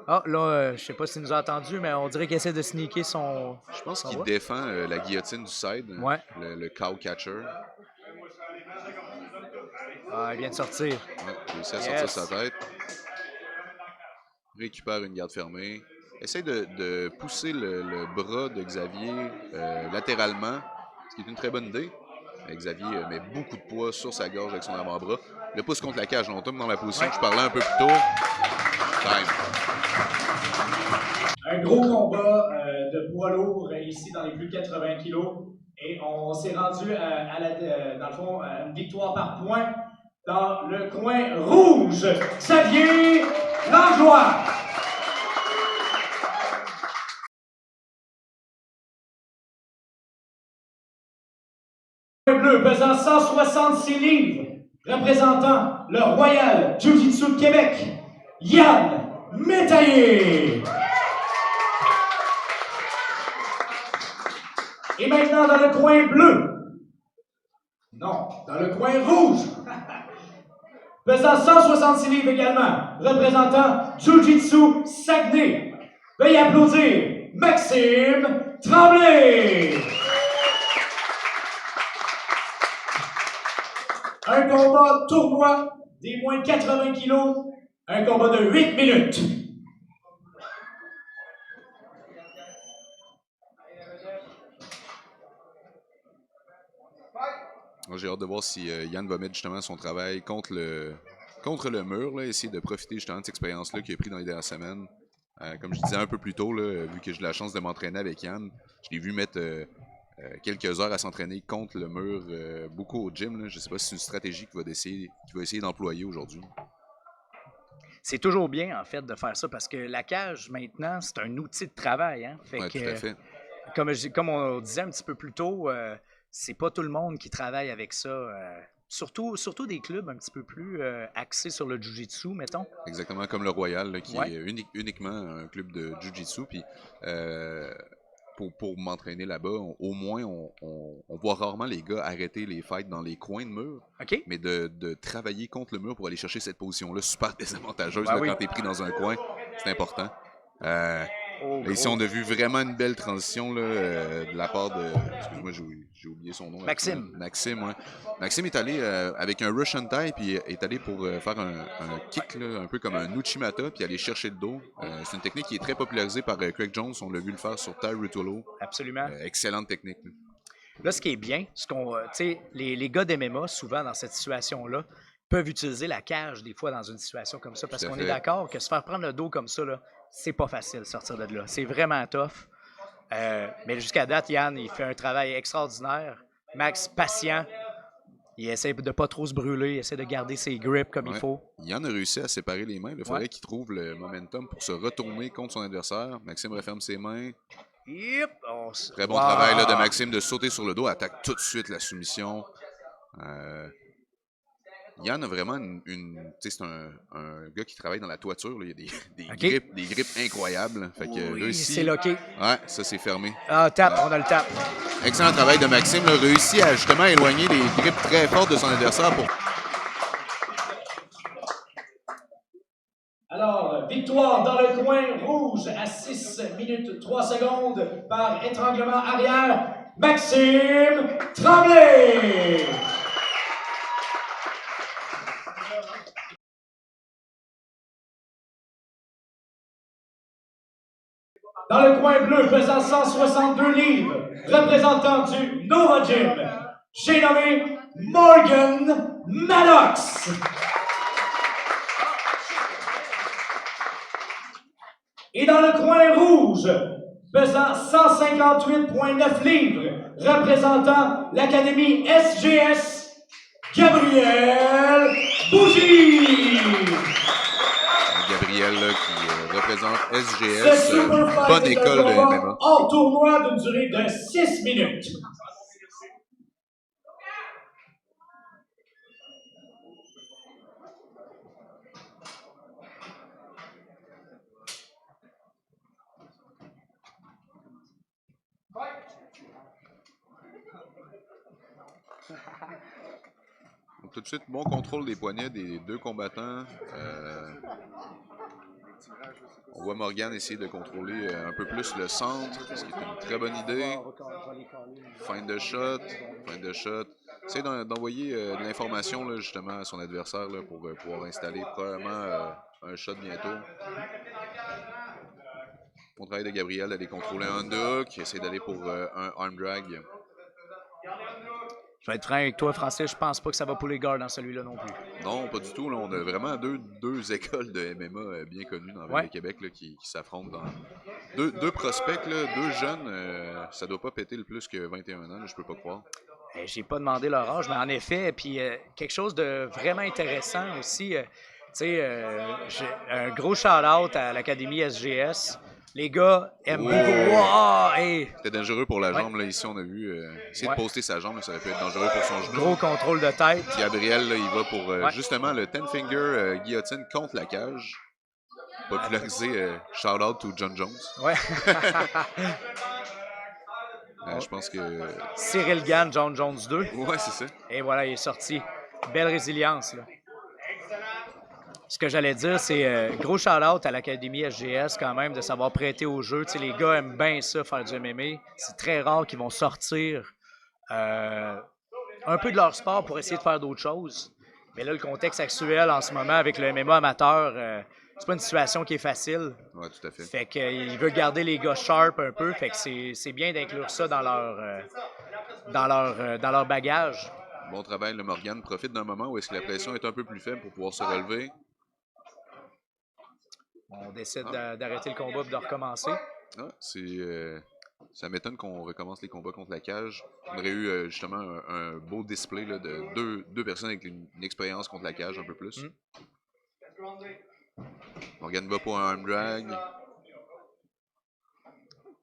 Ah, là, je sais pas s'il nous a entendu, mais on dirait qu'il essaie de sneaker son. Je pense qu'il bras. défend la guillotine du side, Ouais. le cow catcher. Ah, il vient de sortir. Ouais, il réussit à sortir sa tête. Récupère une garde fermée. Essaye de pousser le bras de Xavier latéralement, ce qui est une très bonne idée. Xavier met beaucoup de poids sur sa gorge avec son avant-bras. Le pousse contre la cage. On tombe dans la position que je parlais un peu plus tôt. Time. Un gros combat de poids lourd ici dans les plus de 80 kilos. Et on s'est rendu dans le fond, à une victoire par point dans le coin rouge. Xavier Langlois. Bleu pesant 166 livres, représentant le Royal Jiu-Jitsu de Québec, Yann Métaillé. Et maintenant dans le coin bleu, non, dans le coin rouge, pesant 166 livres également, représentant Jiu-Jitsu Saguenay. Veuillez applaudir Maxime Tremblay. Un combat tournoi des moins de 80 kilos, un combat de 8 minutes. J'ai hâte de voir si Yann va mettre justement son travail contre le mur, là, essayer de profiter justement de cette expérience-là qu'il a pris dans les dernières semaines. Comme je disais un peu plus tôt, là, vu que j'ai la chance de m'entraîner avec Yann, je l'ai vu mettre quelques heures à s'entraîner contre le mur, beaucoup au gym. Là. Je ne sais pas si c'est une stratégie qu'il va essayer d'employer aujourd'hui. C'est toujours bien, en fait, de faire ça parce que la cage, maintenant, c'est un outil de travail. Hein? Fait Ouais, que, tout à fait. Comme on disait un petit peu plus tôt, c'est pas tout le monde qui travaille avec ça. Surtout des clubs un petit peu plus axés sur le jiu-jitsu, mettons. Exactement comme le Royal, là, qui est uniquement un club de jiu-jitsu. Puis pour m'entraîner là-bas, au moins, on voit rarement les gars arrêter les fights dans les coins de mur. OK. Mais de travailler contre le mur pour aller chercher cette position-là super désavantageuse Ben oui. quand tu es pris dans un coin, c'est important. Oh, ici, on a vu vraiment une belle transition là, de la part de. Excuse-moi, j'ai oublié son nom. Maxime. Maxime, ouais. Maxime est allé avec un Russian tie, puis est allé pour faire un kick, là, un peu comme un Uchimata, puis aller chercher le dos. C'est une technique qui est très popularisée par Craig Jones. On l'a vu le faire sur Ty Rutulo. Absolument. Excellente technique. Là, ce qui est bien, les gars d'MMA, souvent dans cette situation-là, peuvent utiliser la cage des fois dans une situation comme ça, parce qu'on est d'accord que se faire prendre le dos comme ça, là, c'est pas facile de sortir de là. C'est vraiment tough. Mais jusqu'à date, Yann, il fait un travail extraordinaire. Max, patient. Il essaie de pas trop se brûler, il essaie de garder ses grips comme il faut. Yann a réussi à séparer les mains. Il faudrait qu'il trouve le momentum pour se retourner contre son adversaire. Maxime referme ses mains. Yep. Très bon travail là, de Maxime de sauter sur le dos. Attaque tout de suite la soumission. Yann a vraiment c'est un gars qui travaille dans la toiture. Là. Il y a des grips incroyables. Fait que réussi. C'est locké. Ouais, ça c'est fermé. Ah, tap, on a le tap. Excellent travail de Maxime. Là, réussi à justement éloigner les grips très fortes de son adversaire pour. Alors, victoire dans le coin rouge à 6 minutes 3 secondes par étranglement arrière, Maxime Tremblay. Dans le coin bleu, pesant 162 livres, représentant du Nova Gym, j'ai nommé Morgan Maddox. Et dans le coin rouge, pesant 158,9 livres, représentant l'Académie SGS, Gabriel Bougie. Gabriel là, qui représente SGS, bonne école de MMA. Hors tournoi d'une durée de 6 minutes. Donc, tout de suite, bon contrôle des poignets des deux combattants. On voit Morgan essayer de contrôler un peu plus le centre, ce qui est une très bonne idée. Fin de shot, fin de shot. Essaye d'envoyer de l'information là, justement à son adversaire là, pour pouvoir installer probablement un shot bientôt. Bon travail de Gabriel d'aller contrôler un underhook, essayer d'aller pour un arm drag. Je vais être franc avec toi, Francis, je pense pas que ça va pour les gars dans celui-là non plus. Non, pas du tout. Là, on a vraiment deux écoles de MMA bien connues dans la ville de Québec là, qui s'affrontent. Deux prospects, là, deux jeunes, ça doit pas péter le plus que 21 ans, là, je peux pas croire. J'ai pas demandé leur âge, mais en effet, puis quelque chose de vraiment intéressant aussi, tu sais, un gros shout-out à l'Académie SGS. Les gars aiment beaucoup. Wow, hey. C'était dangereux pour la jambe. Là, ici, on a vu essayer de poster sa jambe. Là, ça aurait pu être dangereux pour son genou. Gros contrôle de tête. Gabriel, là, il va pour justement le 10-finger guillotine contre la cage. Popularisé shout-out to John Jones. Ouais. Je pense que... Cyril Gann, John Jones 2. Ouais, c'est ça. Et voilà, il est sorti. Belle résilience, là. Ce que j'allais dire, c'est gros shout-out à l'Académie SGS quand même de savoir prêter au jeu. Tu sais, les gars aiment bien ça, faire du MMA. C'est très rare qu'ils vont sortir un peu de leur sport pour essayer de faire d'autres choses. Mais là, le contexte actuel en ce moment avec le MMA amateur, c'est pas une situation qui est facile. Ouais, tout à fait. Fait qu'il veut garder les gars sharp un peu. Fait que c'est bien d'inclure ça dans leur bagage. Bon travail, le Morgan profite d'un moment où est-ce que la pression est un peu plus faible pour pouvoir se relever. On décide d'arrêter le combat et de recommencer. Ah, ça m'étonne qu'on recommence les combats contre la cage. On aurait eu justement un beau display là, de deux personnes avec une expérience contre la cage un peu plus. Morgan va pour un arm drag.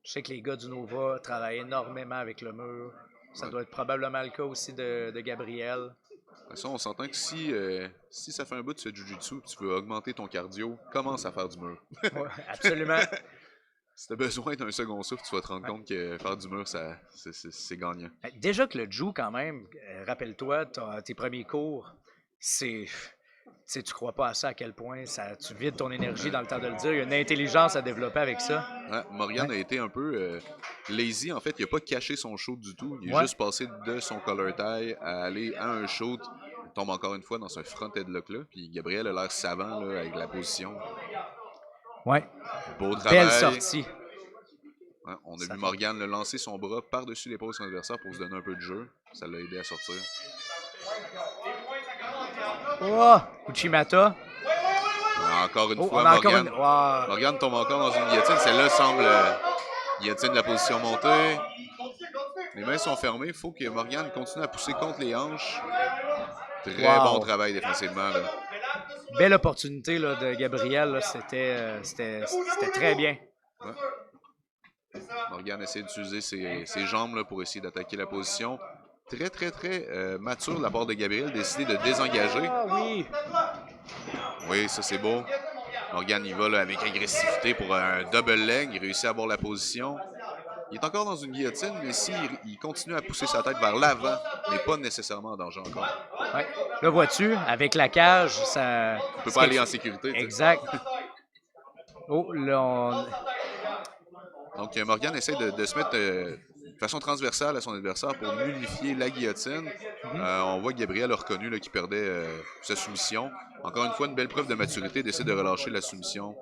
Je sais que les gars du Nova travaillent énormément avec le mur. Ça doit être probablement le cas aussi de Gabriel. Ça, on s'entend que si ça fait un bout de ce jujitsu, tu veux augmenter ton cardio, commence à faire du mur. Ouais, absolument. Si tu as besoin d'un second souffle, tu vas te rendre compte que faire du mur, c'est gagnant. Déjà que le jiu, quand même, rappelle-toi, tes premiers cours, tu crois pas à ça à quel point tu vides ton énergie dans le temps de le dire. Il y a une intelligence à développer avec ça. Ouais, Morgan a été un peu lazy. En fait, il n'a pas caché son shoot du tout. Il est juste passé de son collar tie à aller à un shoot. Il tombe encore une fois dans ce front headlock-là. Puis Gabriel a l'air savant là, avec la position. Ouais. Beau travail. Belle sortie. Ouais, on a vu Morgan lancer son bras par-dessus l'épaule de son adversaire pour se donner un peu de jeu. Ça l'a aidé à sortir. Oh! Uchimata. Encore une fois, Morgan. Morgan tombe encore dans une guillotine. Celle-là semble guillotine de la position montée. Les mains sont fermées. Il faut que Morgan continue à pousser contre les hanches. Très bon travail défensivement. Là. Belle opportunité là, de Gabriel. C'était très bien. Ouais. Morgan essaie d'utiliser ses jambes là, pour essayer d'attaquer la position. Très mature de la part de Gabriel, décidé de désengager. Ah oui! Oui, ça c'est beau. Morgan y va là, avec agressivité pour un double leg. Il réussit à avoir la position. Il est encore dans une guillotine, mais il continue à pousser sa tête vers l'avant, mais pas nécessairement en danger encore. Ouais. Là, vois-tu, avec la cage, ça... On peut pas aller en sécurité. Exact. Oh, là, Donc, Morgan essaie de se mettre de façon transversale à son adversaire pour nullifier la guillotine. On voit que Gabriel a reconnu qu'il perdait sa soumission. Encore une fois, une belle preuve de maturité d'essayer de relâcher la soumission.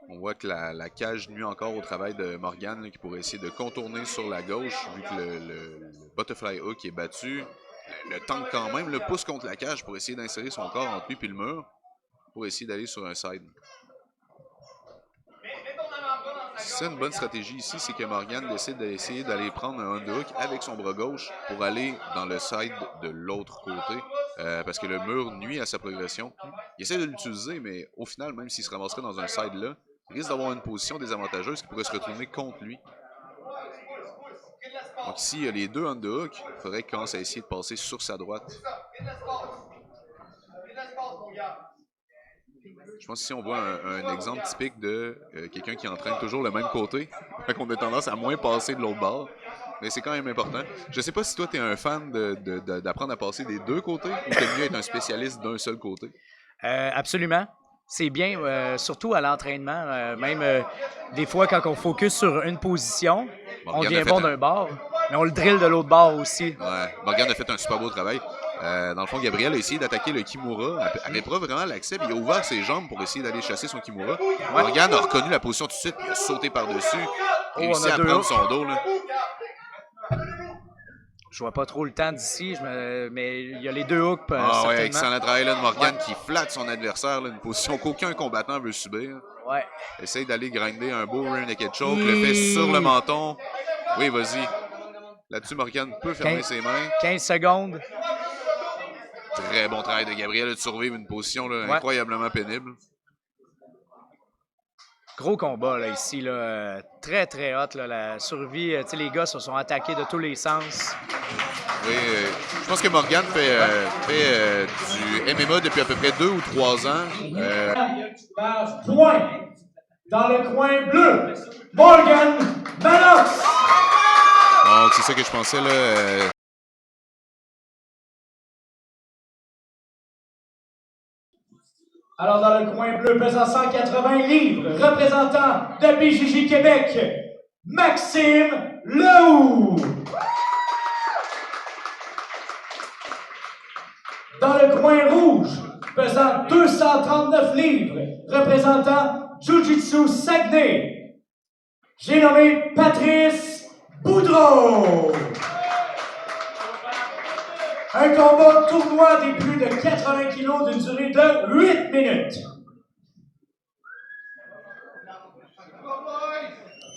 On voit que la cage nuit encore au travail de Morgan là, qui pourrait essayer de contourner sur la gauche vu que le butterfly hook est battu. Le tank quand même le pousse contre la cage pour essayer d'insérer son corps entre lui et le mur pour essayer d'aller sur un side. C'est une bonne stratégie ici, c'est que Morgan décide d'essayer d'aller prendre un underhook avec son bras gauche pour aller dans le side de l'autre côté. Parce que le mur nuit à sa progression. Il essaie de l'utiliser, mais au final, même s'il se ramasserait dans un side là, il risque d'avoir une position désavantageuse qui pourrait se retourner contre lui. Donc ici, il y a les deux underhooks. Il faudrait qu'il commence à essayer de passer sur sa droite. Je pense qu'ici, on voit un exemple typique de quelqu'un qui entraîne toujours le même côté. Fait qu'on a tendance à moins passer de l'autre bord. Mais c'est quand même important. Je sais pas si toi, tu es un fan d'apprendre à passer des deux côtés ou t'aimes mieux être un spécialiste d'un seul côté. Absolument. C'est bien, surtout à l'entraînement. Même des fois, quand on focus sur une position, on Morgane a devient fait bon un- d'un bord, mais on le drill de l'autre bord aussi. Ouais, Morgane a fait un super beau travail. Dans le fond, Gabriel a essayé d'attaquer le Kimura. Elle n'avait pas vraiment l'accès, puis il a ouvert ses jambes pour essayer d'aller chasser son Kimura. Morgane a reconnu la position tout de suite, puis il a sauté par-dessus, Oh, réussi on a à deux prendre hooks. son dos. Là. Je vois pas trop le temps d'ici, mais il y a les deux hooks, Ah ouais, certainement. excellent travail là, de Morgane qui flatte son adversaire, là, une position qu'aucun combattant veut subir. Ouais. Essaye d'aller grinder un beau rear naked choke, le fait sur le menton. Oui, vas-y. Là-dessus, Morgane peut fermer ses mains. 15 secondes. Très bon travail de Gabriel de survivre une position là, Ouais. incroyablement pénible. Gros combat là, ici. Là. Très, très hot. Là, la survie. Les gars se sont attaqués de tous les sens. Oui, je pense que Morgane fait du MMA depuis à peu près 2 ou 3 ans. Point. Dans le coin bleu, Morgan Manox. Donc, c'est ça que je pensais. Là, Alors, dans le coin bleu, pesant 180 livres, représentant de BJJ Québec, Maxime Lehoux. Dans le coin rouge, pesant 239 livres, représentant Jiu-Jitsu Saguenay, j'ai nommé Patrice Boudreau. Un combat tournoi des plus de 80 kilos d'une durée de 8 minutes.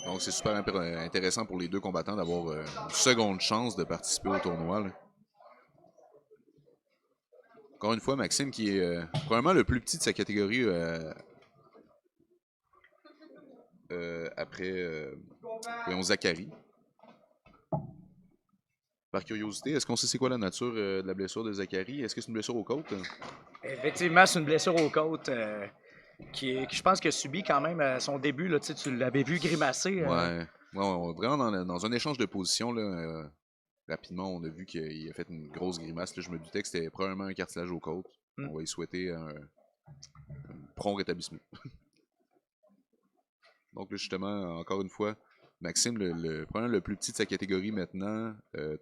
donc, c'est super intéressant pour les deux combattants d'avoir une seconde chance de participer au tournoi. Là. Encore une fois, Maxime qui est probablement le plus petit de sa catégorie après Zachary. Par curiosité, est-ce qu'on sait c'est quoi la nature de la blessure de Zachary? Est-ce que c'est une blessure aux côtes? Effectivement, c'est une blessure aux côtes qui je pense qu'il a subi quand même à son début. Là, tu l'avais vu grimacer. Ouais, vraiment dans un échange de position, là, rapidement, on a vu qu'il a fait une grosse grimace. Là, je me doutais que c'était probablement un cartilage aux côtes. On va y souhaiter un prompt rétablissement. Donc, là, justement, encore une fois, Maxime, probablement le plus petit de sa catégorie maintenant,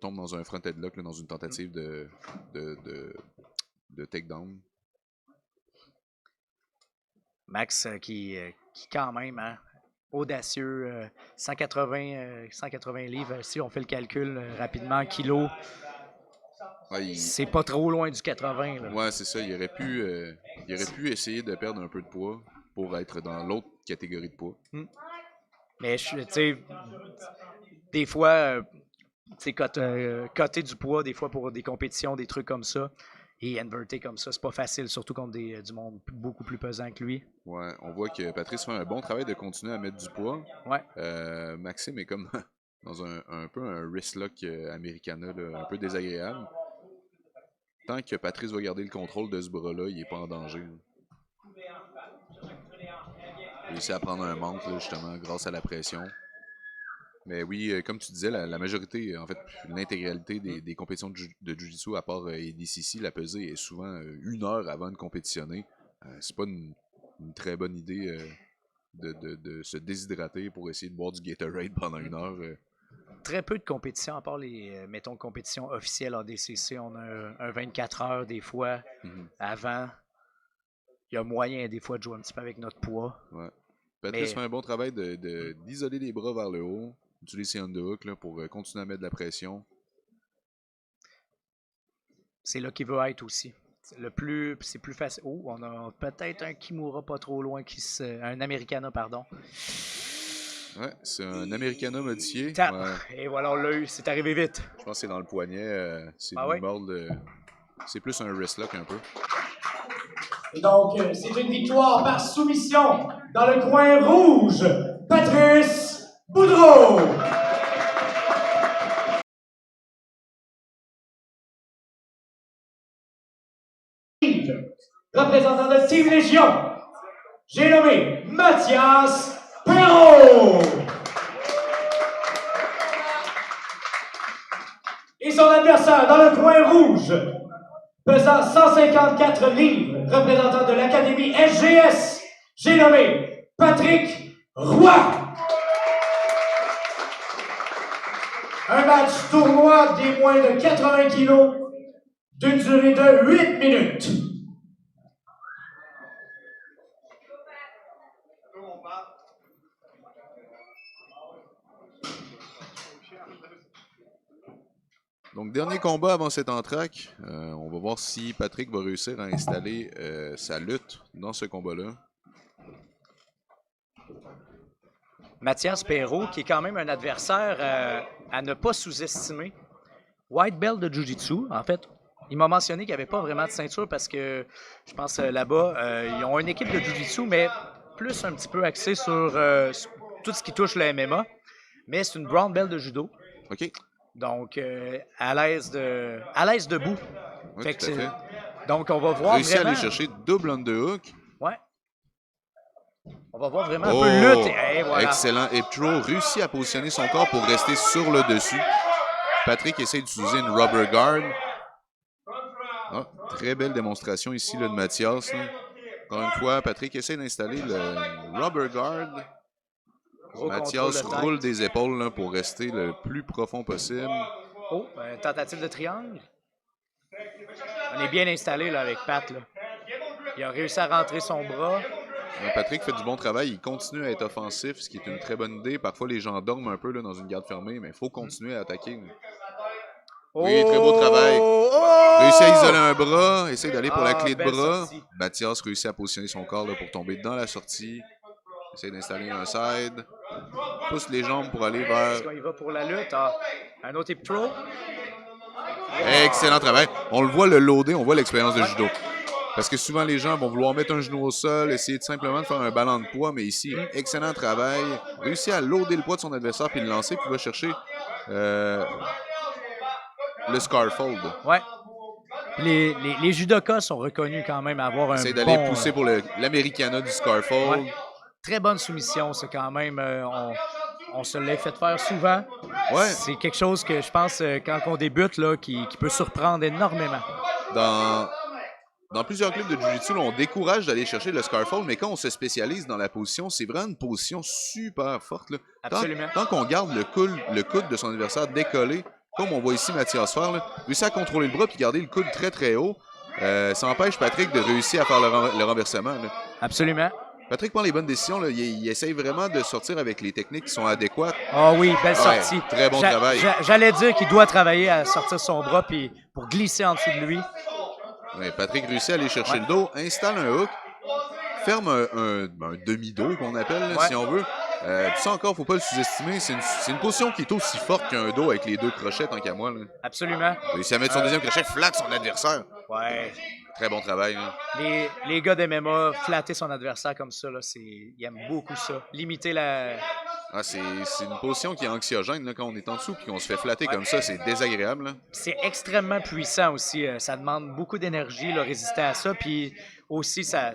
tombe dans un front headlock, là, dans une tentative de takedown. Max qui quand même, hein, audacieux, 180 livres. Si on fait le calcul rapidement en kilos, c'est pas trop loin du 80. Là. Ouais, c'est ça. Il aurait pu essayer de perdre un peu de poids pour être dans l'autre catégorie de poids. Mais, tu sais, des fois, coter du poids, des fois pour des compétitions, des trucs comme ça, et inverter comme ça, c'est pas facile, surtout contre du monde beaucoup plus pesant que lui. Ouais, on voit que Patrice fait un bon travail de continuer à mettre du poids. Ouais. Maxime est comme dans un peu un wristlock americana, là, un peu désagréable. Tant que Patrice va garder le contrôle de ce bras-là, il n'est pas en danger. Il réussit à prendre un manque, là, justement, grâce à la pression. Mais oui, comme tu disais, la majorité, en fait, l'intégralité des compétitions de Jiu-Jitsu, à part ADCC, la pesée est souvent 1 heure avant de compétitionner. C'est pas une très bonne idée de se déshydrater pour essayer de boire du Gatorade pendant 1 heure. Très peu de compétitions, à part les, mettons, compétitions officielles ADCC. On a un 24 heures des fois avant. Il y a moyen des fois de jouer un petit peu avec notre poids. Ouais. Patrice fait un bon travail d'isoler les bras vers le haut, utiliser ses underhooks là, pour continuer à mettre de la pression. C'est là qu'il veut être aussi. C'est plus facile. Oh, on a peut-être un Kimura pas trop loin, un Americana, pardon. Ouais, c'est un Americana modifié. Ouais. Et voilà, on l'a eu. C'est arrivé vite. Je pense que c'est dans le poignet. C'est c'est plus un wristlock un peu. Et donc, c'est une victoire par soumission dans le coin rouge, Patrice Boudreau. Représentant de Team Légion, j'ai nommé Mathias Perrault. Et son adversaire dans le coin rouge, pesant 154 livres, représentant de l'Académie SGS, j'ai nommé Patrick Roy. Un match tournoi des moins de 80 kilos d'une durée de 8 minutes. Donc, dernier combat avant cet entraque. On va voir si Patrick va réussir à installer sa lutte dans ce combat-là. Mathias Perrault, qui est quand même un adversaire à ne pas sous-estimer. White belt de Jiu-Jitsu. En fait, il m'a mentionné qu'il n'y avait pas vraiment de ceinture parce que je pense là-bas, ils ont une équipe de Jiu-Jitsu, mais plus un petit peu axée sur tout ce qui touche le MMA. Mais c'est une brown belt de judo. OK. Donc, à l'aise debout. Oui, tout à fait. Donc, on va voir Réussi vraiment... à aller chercher double underhook. Ouais. On va voir vraiment un peu lutte. Et voilà. Excellent. Et Pro réussit à positionner son corps pour rester sur le dessus. Patrick essaie d'utiliser une rubber guard. Ah, très belle démonstration ici là, de Mathias. Là. Encore une fois, Patrick essaie d'installer le rubber guard. Gros Mathias contrôle de roule tête. des épaules là, pour rester le plus profond possible. Oh, tentative de triangle. On est bien installé là, avec Pat. Là. Il a réussi à rentrer son bras. Patrick fait du bon travail. Il continue à être offensif, ce qui est une très bonne idée. Parfois, les gens dorment un peu là, dans une garde fermée, mais il faut continuer à attaquer. Oui, très beau travail. Réussit à isoler un bras, essaie d'aller pour la clé de belle bras. sortie. Mathias réussit à positionner son corps là, pour tomber dans la sortie. Essaie d'installer un side. Pousse les jambes pour aller vers... Est-ce qu'on y va pour la lutte? Ah, un autre hip throw. Excellent travail. On le voit le loader, on voit l'expérience de judo. Parce que souvent, les gens vont vouloir mettre un genou au sol, essayer simplement de faire un ballon de poids, mais ici, excellent travail. Réussit à loader le poids de son adversaire, puis le lancer, puis va chercher le Scarfold. Ouais. Les judokas sont reconnus quand même à avoir un Essaye d'aller bon... pousser pour l'Americana du Scarfold. Ouais. Très bonne soumission, c'est quand même... on se l'est fait faire souvent. Ouais. C'est quelque chose que je pense, quand on débute, là, qui peut surprendre énormément. Dans plusieurs clubs de Jiu-Jitsu, on décourage d'aller chercher le Scarfold, mais quand on se spécialise dans la position, c'est vraiment une position super forte. Là. Absolument. Tant qu'on garde le coude de son adversaire décollé, comme on voit ici Mathias faire, là, réussit à contrôler le bras et garder le coude très très haut, ça empêche Patrick de réussir à faire le renversement. Là. Absolument. Patrick prend les bonnes décisions. Là. Il essaye vraiment de sortir avec les techniques qui sont adéquates. Ah oui, belle Ouais, sortie. très bon travail. J'allais dire qu'il doit travailler à sortir son bras puis pour glisser en dessous de lui. Ouais, Patrick réussit à aller chercher le dos, installe un hook, ferme un demi-dos qu'on appelle, là, si on veut. Puis ça encore, faut pas le sous-estimer. C'est une position qui est aussi forte qu'un dos avec les deux crochets, tant qu'à moi. Là. Absolument. Il réussit à mettre son deuxième crochet, flatte son adversaire. Ouais. Très bon travail. Là. Les gars d'MMA, flatter son adversaire comme ça, là, ils aiment beaucoup ça. Limiter la... Ah, c'est une position qui est anxiogène là, quand on est en dessous et qu'on se fait flatter comme ça. C'est désagréable. Là. C'est extrêmement puissant aussi. Ça demande beaucoup d'énergie, là, résister à ça. Puis aussi, ça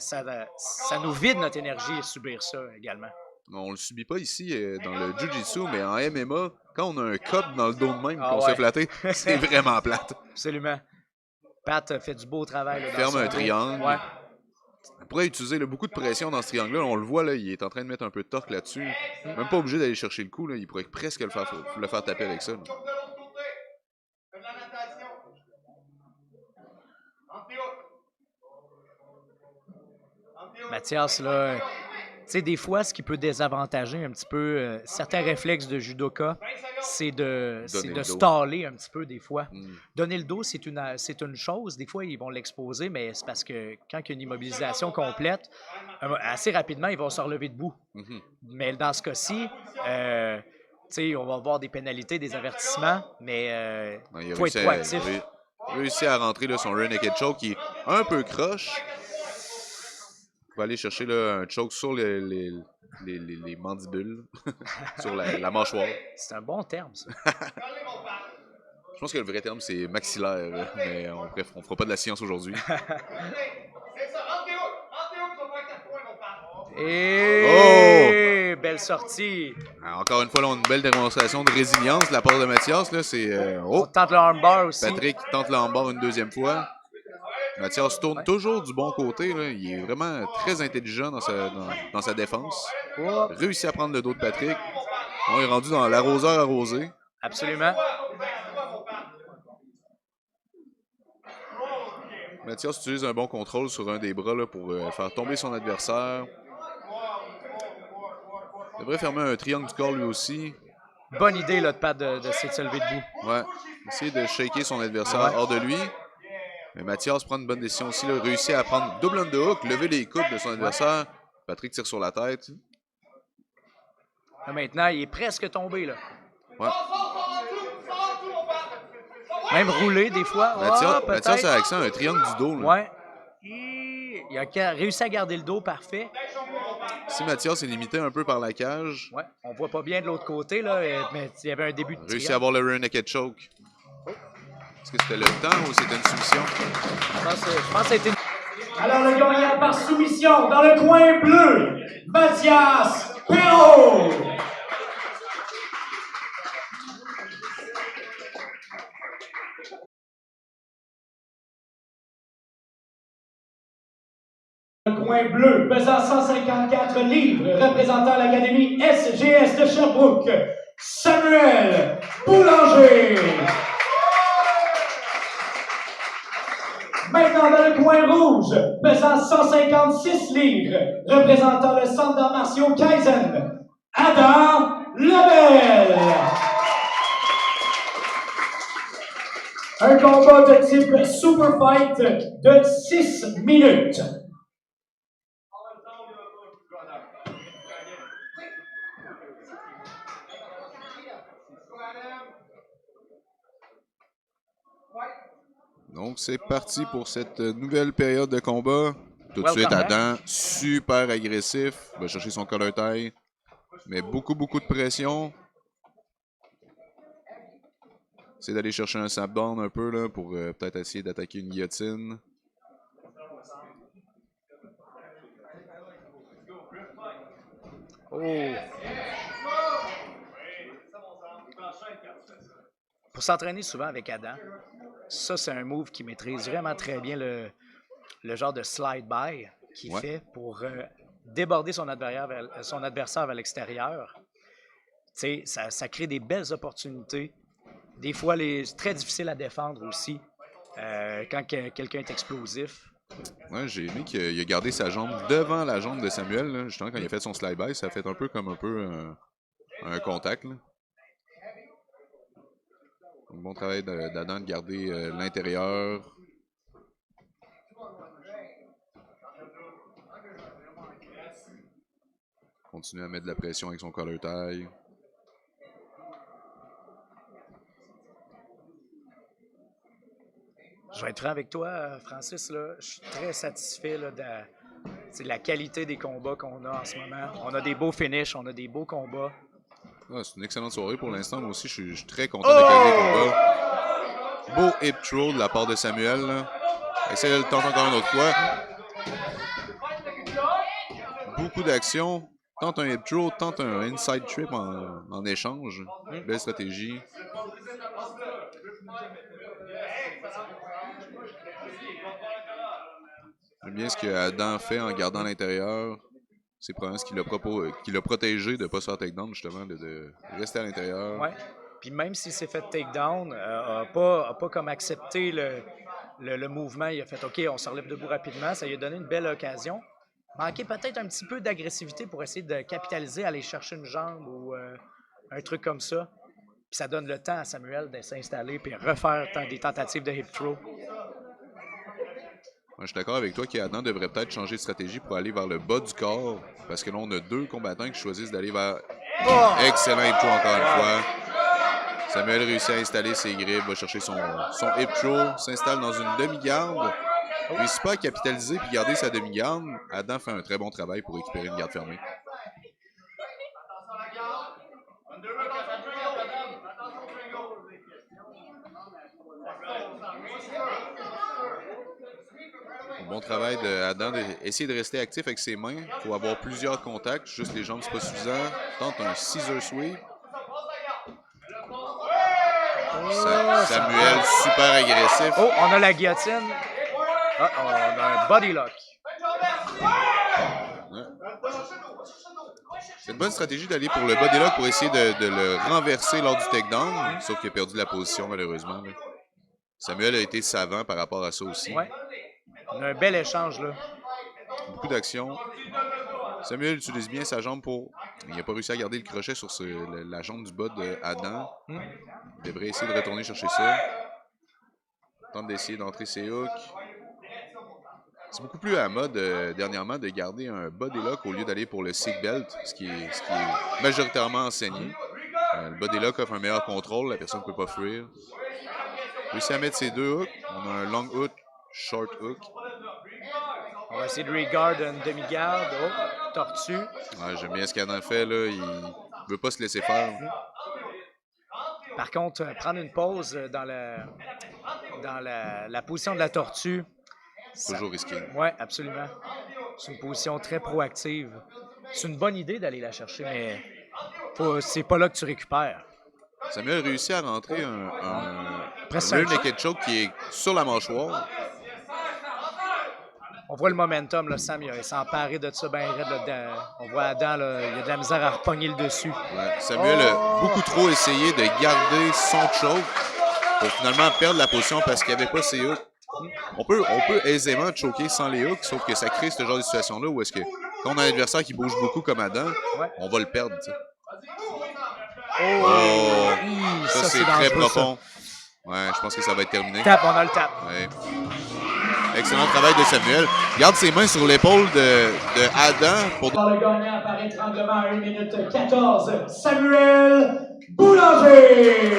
nous vide notre énergie à subir ça également. On le subit pas ici dans le Jiu-Jitsu, mais en MMA, quand on a un cop dans le dos de même qu'on se fait flatter, c'est vraiment plate. Absolument. Pat fait du beau travail. Là, dans ferme son un dos. triangle. Ouais. On pourrait utiliser là, beaucoup de pression dans ce triangle-là. On le voit, là, il est en train de mettre un peu de torque là-dessus. Même pas obligé d'aller chercher le coup. Là. Il pourrait presque le faire taper avec ça. Là. Mathias, là, tu sais, des fois, ce qui peut désavantager un petit peu certains réflexes de judoka, c'est de staller un petit peu des fois. Donner le dos, c'est une chose. Des fois, ils vont l'exposer, mais c'est parce que quand il y a une immobilisation complète, assez rapidement, ils vont se relever debout. Mais dans ce cas-ci, tu sais, on va avoir des pénalités, des avertissements, mais il faut être proactif. Il a réussi à rentrer là, son rear naked choke qui est un peu croche. Il va aller chercher là, un choke sur les mandibules, sur la mâchoire. C'est un bon terme, ça. Je pense que le vrai terme, c'est maxillaire, mais on fera pas de la science aujourd'hui. Et belle sortie. Alors, encore une fois, là, on a une belle démonstration de résilience de la part de Mathias. Là, c'est, On tente le armbar aussi. Patrick tente l'armbar une deuxième fois. Mathias tourne toujours du bon côté. Là. Il est vraiment très intelligent dans sa défense. Réussit à prendre le dos de Patrick. On est rendu dans l'arroseur arrosé. Absolument. Mathias utilise un bon contrôle sur un des bras là, pour faire tomber son adversaire. Il devrait fermer un triangle du corps lui aussi. Bonne idée là, de Pat d'essayer de se lever debout. Ouais. Essayer de shaker son adversaire hors de lui. Mais Mathias prend une bonne décision aussi. Là, réussit à prendre double underhook, lever les coudes de son adversaire. Patrick tire sur la tête. Là, maintenant, il est presque tombé. Là. Ouais. Même roulé des fois. Mathias a accès à un triangle du dos. Là. Ouais. Il a réussi à garder le dos parfait. Si Mathias est limité un peu par la cage. Ouais. On voit pas bien de l'autre côté, là, mais il y avait un début de réussi à avoir le rear naked choke. Est-ce que c'était le temps ou c'était une soumission? Je pense que c'était Alors, le gagnant par soumission dans le coin bleu, Mathias Perrault. Le coin bleu, pesant 154 livres, représentant l'Académie SGS de Sherbrooke, Samuel Boulanger. Maintenant dans le coin rouge, pesant 156 livres, représentant le Centre d'arts martiaux Kaizen, Adam Lebel. Un combat de type Super Fight de 6 minutes. Donc, c'est parti pour cette nouvelle période de combat. Tout de Welcome suite, back. Adam, super agressif. Va chercher son collar tie. Mais beaucoup de pression. Essayer d'aller chercher un snap down un peu là, pour peut-être essayer d'attaquer une guillotine. Oh. Pour s'entraîner souvent avec Adam, ça, c'est un move qui maîtrise vraiment très bien le genre de slide-by qu'il fait pour déborder son adversaire vers l'extérieur. Ça crée des belles opportunités. Des fois, c'est très difficile à défendre aussi quand quelqu'un est explosif. Ouais, j'ai aimé qu'il a gardé sa jambe devant la jambe de Samuel. Là. Justement, quand il a fait son slide-by, ça a fait un peu comme un contact. Là. Un bon travail d'Adam de garder l'intérieur. Continue à mettre de la pression avec son collar tie. Je vais être franc avec toi, Francis. Là, je suis très satisfait là, de la qualité des combats qu'on a en ce moment. On a des beaux finishes, on a des beaux combats. Ah, c'est une excellente soirée pour l'instant. Moi aussi, je suis très content de la qualité des combats. Beau hip throw de la part de Samuel. Là. Essaye de le tenter encore une autre fois. Beaucoup d'action. Tente un hip throw, tente un inside trip en échange. Belle stratégie. J'aime bien ce que Adam fait en gardant l'intérieur. C'est probablement ce qui l'a protégé de ne pas se faire takedown, justement, de rester à l'intérieur. Ouais. Puis même s'il s'est fait takedown, n'a pas comme accepté le mouvement. Il a fait OK, on se relève debout rapidement. Ça lui a donné une belle occasion. Manquer peut-être un petit peu d'agressivité pour essayer de capitaliser, aller chercher une jambe ou un truc comme ça. Puis ça donne le temps à Samuel de s'installer et refaire des tentatives de hip throw. Moi, je suis d'accord avec toi qu'Adam devrait peut-être changer de stratégie pour aller vers le bas du corps. Parce que là, on a deux combattants qui choisissent d'aller vers... Excellent hip throw encore une fois. Samuel réussit à installer ses griffes, va chercher son hip throw, s'installe dans une demi-garde. Réussit pas à capitaliser puis garder sa demi-garde. Adam fait un très bon travail pour récupérer une garde fermée. Bon travail de Adam d'essayer de rester actif avec ses mains. Il faut avoir plusieurs contacts. Juste les jambes, c'est pas suffisant. Tente un scissor sweep. Samuel, super agressif. Oh, on a la guillotine. Ah, on a un body lock. Ouais. C'est une bonne stratégie d'aller pour le body lock pour essayer de le renverser lors du takedown. Sauf qu'il a perdu la position, malheureusement. Là. Samuel a été savant par rapport à ça aussi. Ouais. On a un bel échange, là. Beaucoup d'action. Samuel utilise bien sa jambe pour... Il n'a pas réussi à garder le crochet sur la jambe du bas de Adam. Il devrait essayer de retourner chercher ça. Tente d'essayer d'entrer ses hooks. C'est beaucoup plus à la mode dernièrement de garder un body lock au lieu d'aller pour le seat belt, ce qui est majoritairement enseigné. Le body lock offre un meilleur contrôle, la personne ne peut pas fuir. Réussit à mettre ses deux hooks. On a un long hook, short hook. On va essayer de regard une demi-garde. Oh, tortue. Ouais, j'aime bien ce qu'Adam fait, là. Il ne veut pas se laisser faire. Par contre, prendre une pause dans la position de la tortue. Toujours risqué. Oui, absolument. C'est une position très proactive. C'est une bonne idée d'aller la chercher, mais c'est pas là que tu récupères. Samuel réussit à rentrer un Presque rear naked choke qui est sur la mâchoire. On voit le momentum, là, Sam, il s'est emparé de ça bien raide. On voit Adam, là, il a de la misère à repogner le dessus. Ouais, Samuel a beaucoup trop essayé de garder son choke pour finalement perdre la position parce qu'il n'y avait pas ses hooks. On peut aisément choquer sans les hooks, sauf que ça crée ce genre de situation-là où est-ce que quand on a un adversaire qui bouge beaucoup comme Adam, on va le perdre. T'sais. Ça c'est très profond. Ouais, je pense que ça va être terminé. Tap, on a le tap. Ouais. Excellent travail de Samuel. Garde ses mains sur l'épaule de Adam. Dans le gagnant par étranglement à 1 minute 14, Samuel Boulanger.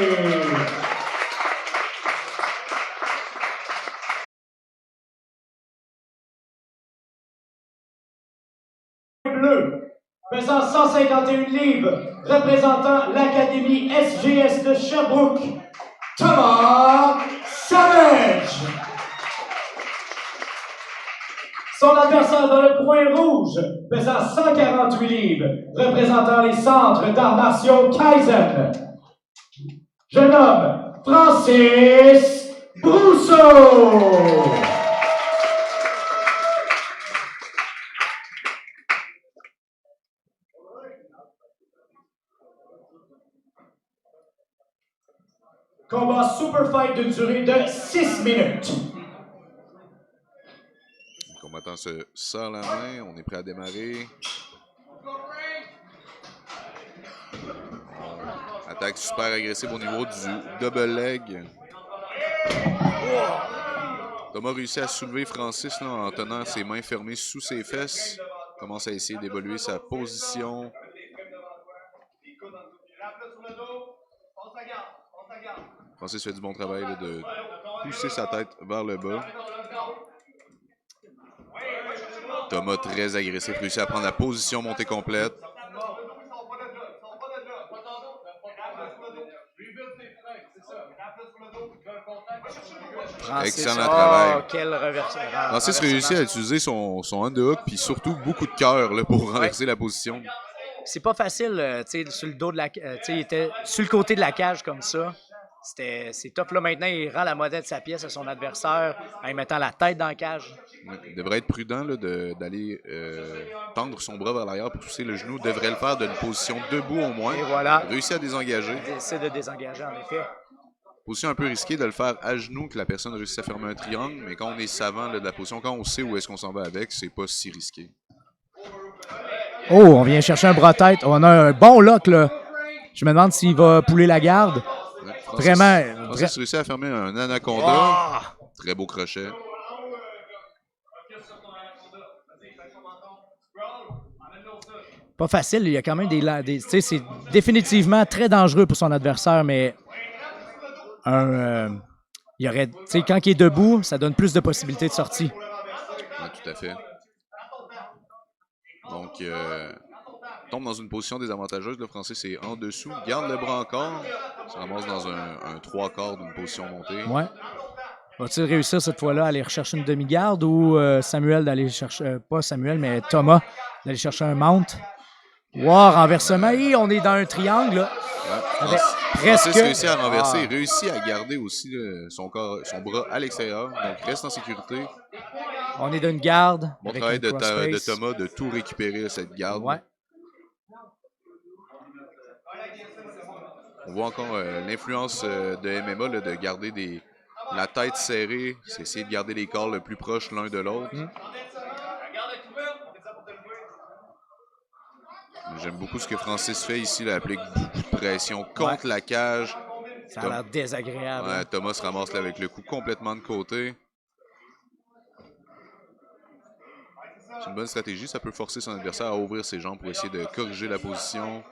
Bleu, pesant 151 livres, représentant l'Académie SGS de Sherbrooke, Thomas Savage. Son adversaire dans le coin rouge, pesant 148 livres, représentant les centres d'arts martiaux Kaizen. Je nomme Francis Brousseau. Combat super fight d'une durée de 6 minutes. Le combattant se serre la main, on est prêt à démarrer. Attaque super agressive au niveau du double leg. Thomas réussit à soulever Francis là, en tenant ses mains fermées sous ses fesses. Commence à essayer d'évoluer sa position. Francis fait du bon travail là, de pousser sa tête vers le bas. Thomas très agressif, réussit à prendre la position montée complète. Excellent travail. Quel Francis réussit à utiliser son underhook puis surtout beaucoup de cœur pour renverser la position. C'est pas facile, tu sais, sur le dos de la, il était sur le côté de la cage comme ça. C'est top. Là, maintenant, il rend la monnaie de sa pièce à son adversaire en lui mettant la tête dans la cage. Il devrait être prudent d'aller tendre son bras vers l'arrière pour pousser le genou. Il devrait le faire d'une position debout au moins. Et voilà. Il réussit à désengager. Il essaie de désengager, en effet. Position un peu risquée de le faire à genoux, que la personne réussit à fermer un triangle. Mais quand on est savant là, de la position, quand on sait où est-ce qu'on s'en va avec, c'est pas si risqué. Oh, on vient chercher un bras-tête. On a un bon lock, là. Je me demande s'il va pouler la garde. Ouais, Francis réussit à fermer un anaconda. Oh! Très beau crochet. Pas facile, il y a quand même tu sais, c'est définitivement très dangereux pour son adversaire, mais il y aurait, tu sais, quand il est debout, ça donne plus de possibilités de sortie. Oui, tout à fait. Donc, tombe dans une position désavantageuse. Le Francis est en dessous. Garde le bras encore. Se ramasse dans un 3/4 d'une position montée. Ouais. Va-t-il réussir cette fois-là à aller rechercher une demi-garde ou Samuel d'aller chercher, pas Samuel, mais Thomas d'aller chercher un mount? Wow, renversement. Et on est dans un triangle. Là. Ouais, Presque. Francis réussit à renverser, il réussit à garder aussi son bras à l'extérieur, donc reste en sécurité. On est d'une garde. Bon avec travail un de crossface. Thomas de tout récupérer cette garde. Ouais. On voit encore l'influence de MMA là, de garder la tête serrée, c'est essayer de garder les corps le plus proches l'un de l'autre. J'aime beaucoup ce que Francis fait ici, là, applique beaucoup de pression contre la cage. Ça a l'air désagréable. Ouais, Thomas se ramasse là, avec le coup complètement de côté. C'est une bonne stratégie, ça peut forcer son adversaire à ouvrir ses jambes pour essayer de corriger la position.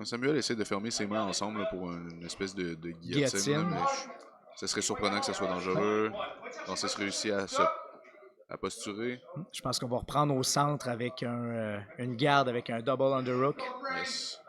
Samuel essaie de fermer ses mains ensemble là, pour une espèce de guillotine. Là, mais ça serait surprenant que ça soit dangereux. Francis réussit à posturer. Je pense qu'on va reprendre au centre avec une garde avec un double underhook. Yes.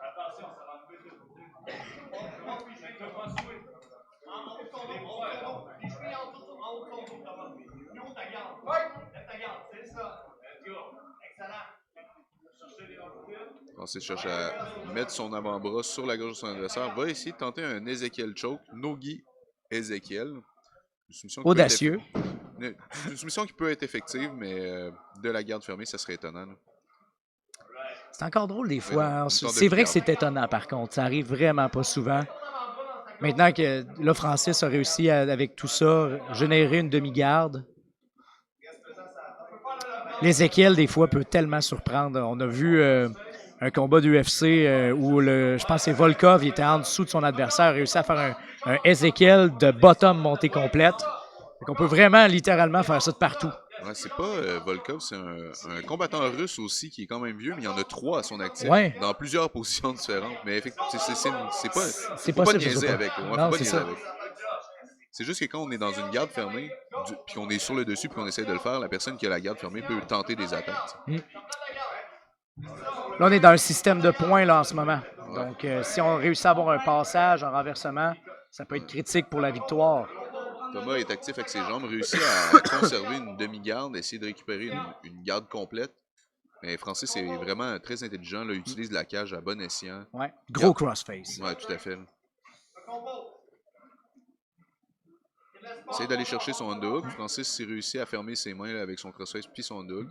Francis cherche à mettre son avant-bras sur la gorge de son adversaire. Va essayer de tenter un Ezekiel choke. Nogi Ezekiel. Audacieux. Une soumission qui peut être effective, mais de la garde fermée, ça serait étonnant. Là. C'est encore drôle des fois. C'est vrai que c'est étonnant par contre. Ça arrive vraiment pas souvent. Maintenant que là, Francis a réussi avec tout ça, générer une demi-garde. L'Ézéchiel, des fois, peut tellement surprendre. On a vu un combat d'UFC où je pense que c'est Volkov, il était en dessous de son adversaire, a réussi à faire un Ezekiel de bottom montée complète. Donc on peut vraiment, littéralement, faire ça de partout. Ouais, c'est pas Volkov, c'est un combattant russe aussi qui est quand même vieux, mais il y en a 3 à son actif, dans plusieurs positions différentes. Mais effectivement, c'est pas niaiser avec. Ouais, non, c'est ça. C'est juste que quand on est dans une garde fermée, puis qu'on est sur le dessus, puis qu'on essaie de le faire, la personne qui a la garde fermée peut tenter des attaques. Là, on est dans un système de points là, en ce moment. Ouais. Donc, si on réussit à avoir un passage, un renversement, ça peut être critique pour la victoire. Thomas est actif avec ses jambes, réussit à conserver une demi-garde, essayer de récupérer une garde complète. Mais Francis est vraiment très intelligent, là, utilise la cage à bon escient. Ouais. Gros crossface. Ouais, tout à fait. Essaye d'aller chercher son underhook. Francis s'est réussi à fermer ses mains là, avec son crossface puis son underhook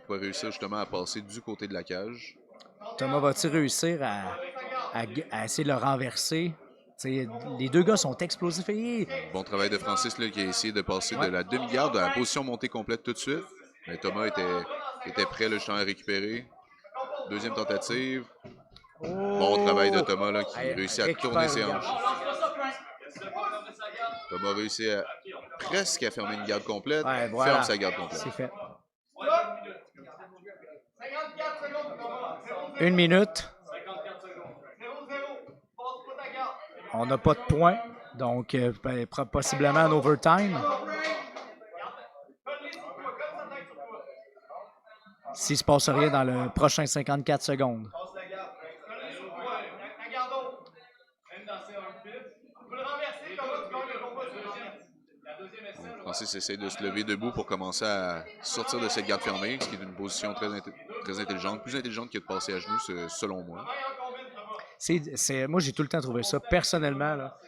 pour réussir justement à passer du côté de la cage. Thomas va-t-il réussir à essayer de le renverser? T'sais, les deux gars sont explosifs. Bon travail de Francis là, qui a essayé de passer de la demi-garde à la position montée complète tout de suite. Mais Thomas était prêt là, justement à récupérer. Deuxième tentative. Bon travail de Thomas là, qui réussit à tourner ses hanches. Thomas réussit presque à fermer une garde complète. Voilà. Ferme sa garde complète. C'est fait. 1 minute. On n'a pas de points, donc possiblement un overtime. S'il ne se passe rien dans le prochain 54 secondes. Francis essaie de se lever debout pour commencer à sortir de cette garde fermée, ce qui est une position très intelligente, plus intelligente que de passer à genoux, selon moi. Moi, j'ai tout le temps trouvé ça. Personnellement, là,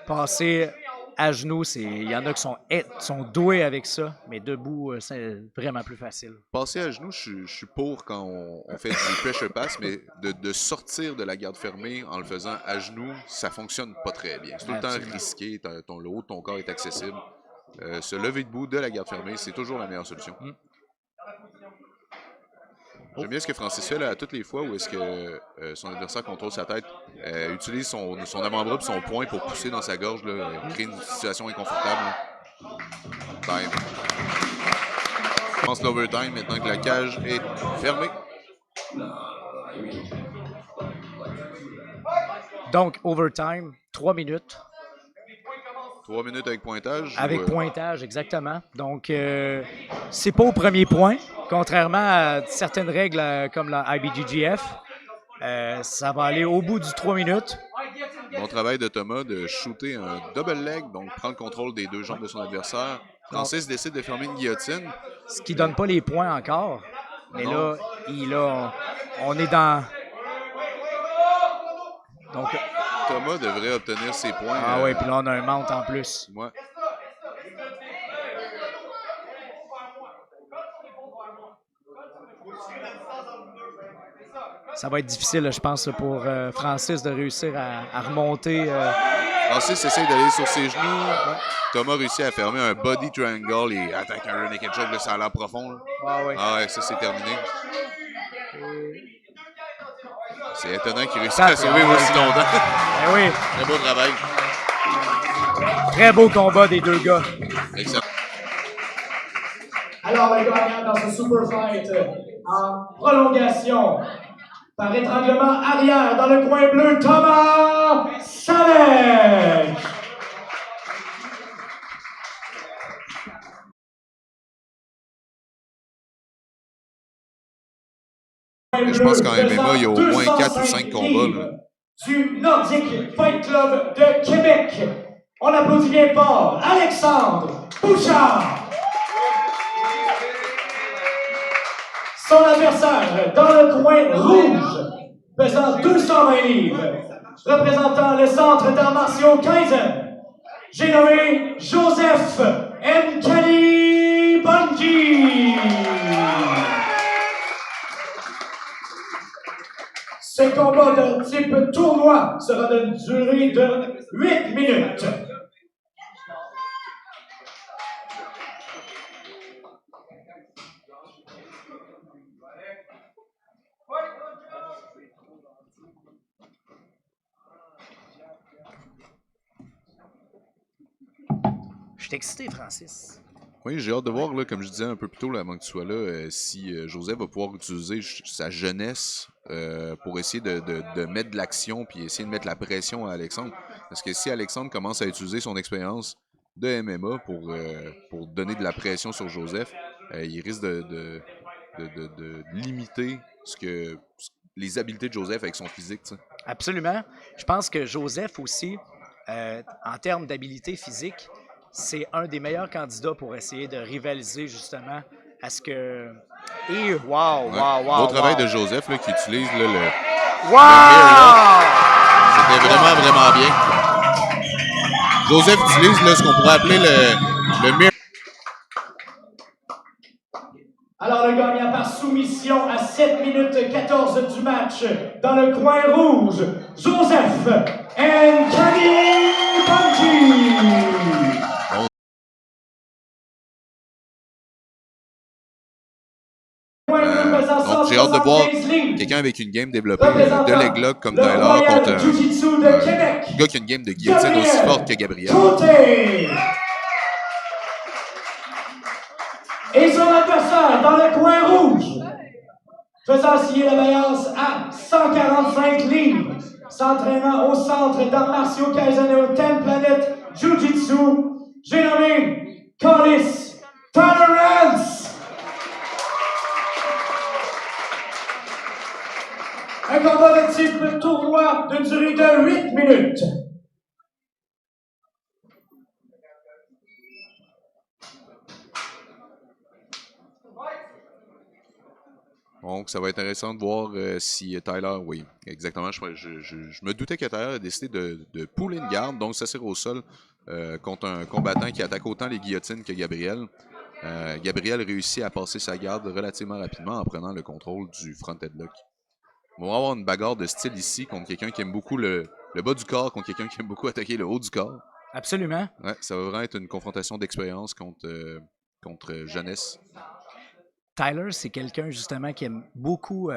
passer à genoux, il y en a qui sont doués avec ça, mais debout, c'est vraiment plus facile. Passer à genoux, je suis pour quand on fait du pressure pass, mais de sortir de la garde fermée en le faisant à genoux, ça fonctionne pas très bien. C'est tout le temps risqué, le haut de ton corps est accessible. Se lever debout de la garde fermée, c'est toujours la meilleure solution. J'aime bien ce que Francis fait là, à toutes les fois où est-ce que son adversaire contrôle sa tête, utilise son avant-bras et son poing pour pousser dans sa gorge, là, créer une situation inconfortable. Là. Time. Je pense l'overtime maintenant que la cage est fermée. Donc, overtime, 3 minutes. 3 minutes avec pointage. Avec pointage, exactement. Donc, c'est pas au premier point, contrairement à certaines règles comme la IBJJF. Ça va aller au bout du 3 minutes. Bon travail de Thomas de shooter un double leg, donc prendre le contrôle des deux jambes de son adversaire. Francis décide de fermer une guillotine. Ce qui donne pas les points encore. Mais Non. là, on est dans... Donc, Thomas devrait obtenir ses points. ah oui, puis là, on a un mount en plus. Ouais. Ça va être difficile, je pense, pour Francis de réussir à remonter. Francis essaye d'aller sur ses genoux. Thomas réussit à fermer un body triangle et attaque un rear naked choke. Là, ça a l'air profond. Là. Ah oui. Ah ouais, ça c'est terminé. C'est étonnant qu'il réussisse à sauver aussi longtemps. Ben oui. Très beau travail. Très beau combat des deux gars. Excellent. Alors, le gagnant dans ce super fight en prolongation, par étranglement arrière dans le coin bleu, Thomas Salek. Je pense qu'en MMA, il y a au moins 4 ou 5 combats. Là. Du Nordic Fight Club de Québec. On applaudit bien fort Alexandre Bouchard. Son adversaire dans le coin rouge, pesant 220 livres, représentant le centre d'arts martiaux Kaizen, j'ai nommé Joseph Nkali Bunji. Ce combat de type tournoi sera d'une durée de 8 minutes. Je suis excité, Francis. Oui, j'ai hâte de voir, là, comme je disais un peu plus tôt, là, avant que tu sois là, si Joseph va pouvoir utiliser sa jeunesse pour essayer de mettre de l'action puis essayer de mettre la pression à Alexandre. Parce que si Alexandre commence à utiliser son expérience de MMA pour donner de la pression sur Joseph, il risque de limiter les habiletés de Joseph avec son physique. T'sais. Absolument. Je pense que Joseph aussi, en termes d'habileté physique, c'est un des meilleurs candidats pour essayer de rivaliser justement à ce que... Et wow, wow, wow, Beau travail wow. de Joseph là, qui utilise là, Wow! C'était vraiment, vraiment bien. Joseph utilise là, ce qu'on pourrait appeler le mirror. Alors le gagnant par soumission à 7 minutes 14 du match dans le coin rouge, Joseph Nkali Bunji. Donc, j'ai hâte de voir quelqu'un avec une game développée de leg lock comme Tyler contre un gars qui a une game de guillotine aussi forte que Gabriel. Et son adversaire dans le coin rouge, faisant scier la balance à 145 livres, s'entraînant au centre d'arts martiaux Kaizen et au 10 Planet Jiu-Jitsu, j'ai nommé Collis Tolerance. Un combat de type tournoi d'une durée de 8 minutes. Donc, ça va être intéressant de voir si Tyler, oui, exactement. Je me doutais que Tyler a décidé de pull une garde, donc s'asseoir au sol contre un combattant qui attaque autant les guillotines que Gabriel. Gabriel réussit à passer sa garde relativement rapidement en prenant le contrôle du front headlock. On va avoir une bagarre de style ici contre quelqu'un qui aime beaucoup le bas du corps, contre quelqu'un qui aime beaucoup attaquer le haut du corps. Absolument. Ouais, ça va vraiment être une confrontation d'expérience contre jeunesse. Tyler, c'est quelqu'un justement qui aime beaucoup.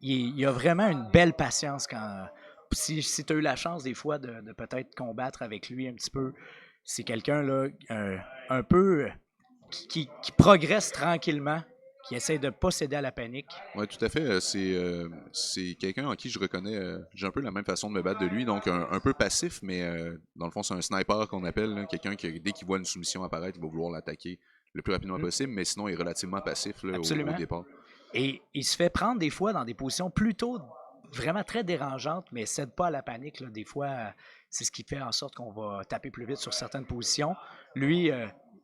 Il a vraiment une belle patience quand. Si tu as eu la chance des fois de peut-être combattre avec lui un petit peu, c'est quelqu'un là un peu qui progresse tranquillement, qui essaie de ne pas céder à la panique. Oui, tout à fait. C'est quelqu'un en qui je reconnais. J'ai un peu la même façon de me battre de lui, donc un peu passif, mais dans le fond, c'est un sniper qu'on appelle. Là, quelqu'un qui, dès qu'il voit une soumission apparaître, il va vouloir l'attaquer le plus rapidement possible, mais sinon, il est relativement passif là, au départ. Et il se fait prendre des fois dans des positions plutôt vraiment très dérangeante, mais cède pas à la panique. Là. Des fois, c'est ce qui fait en sorte qu'on va taper plus vite sur certaines positions. Lui,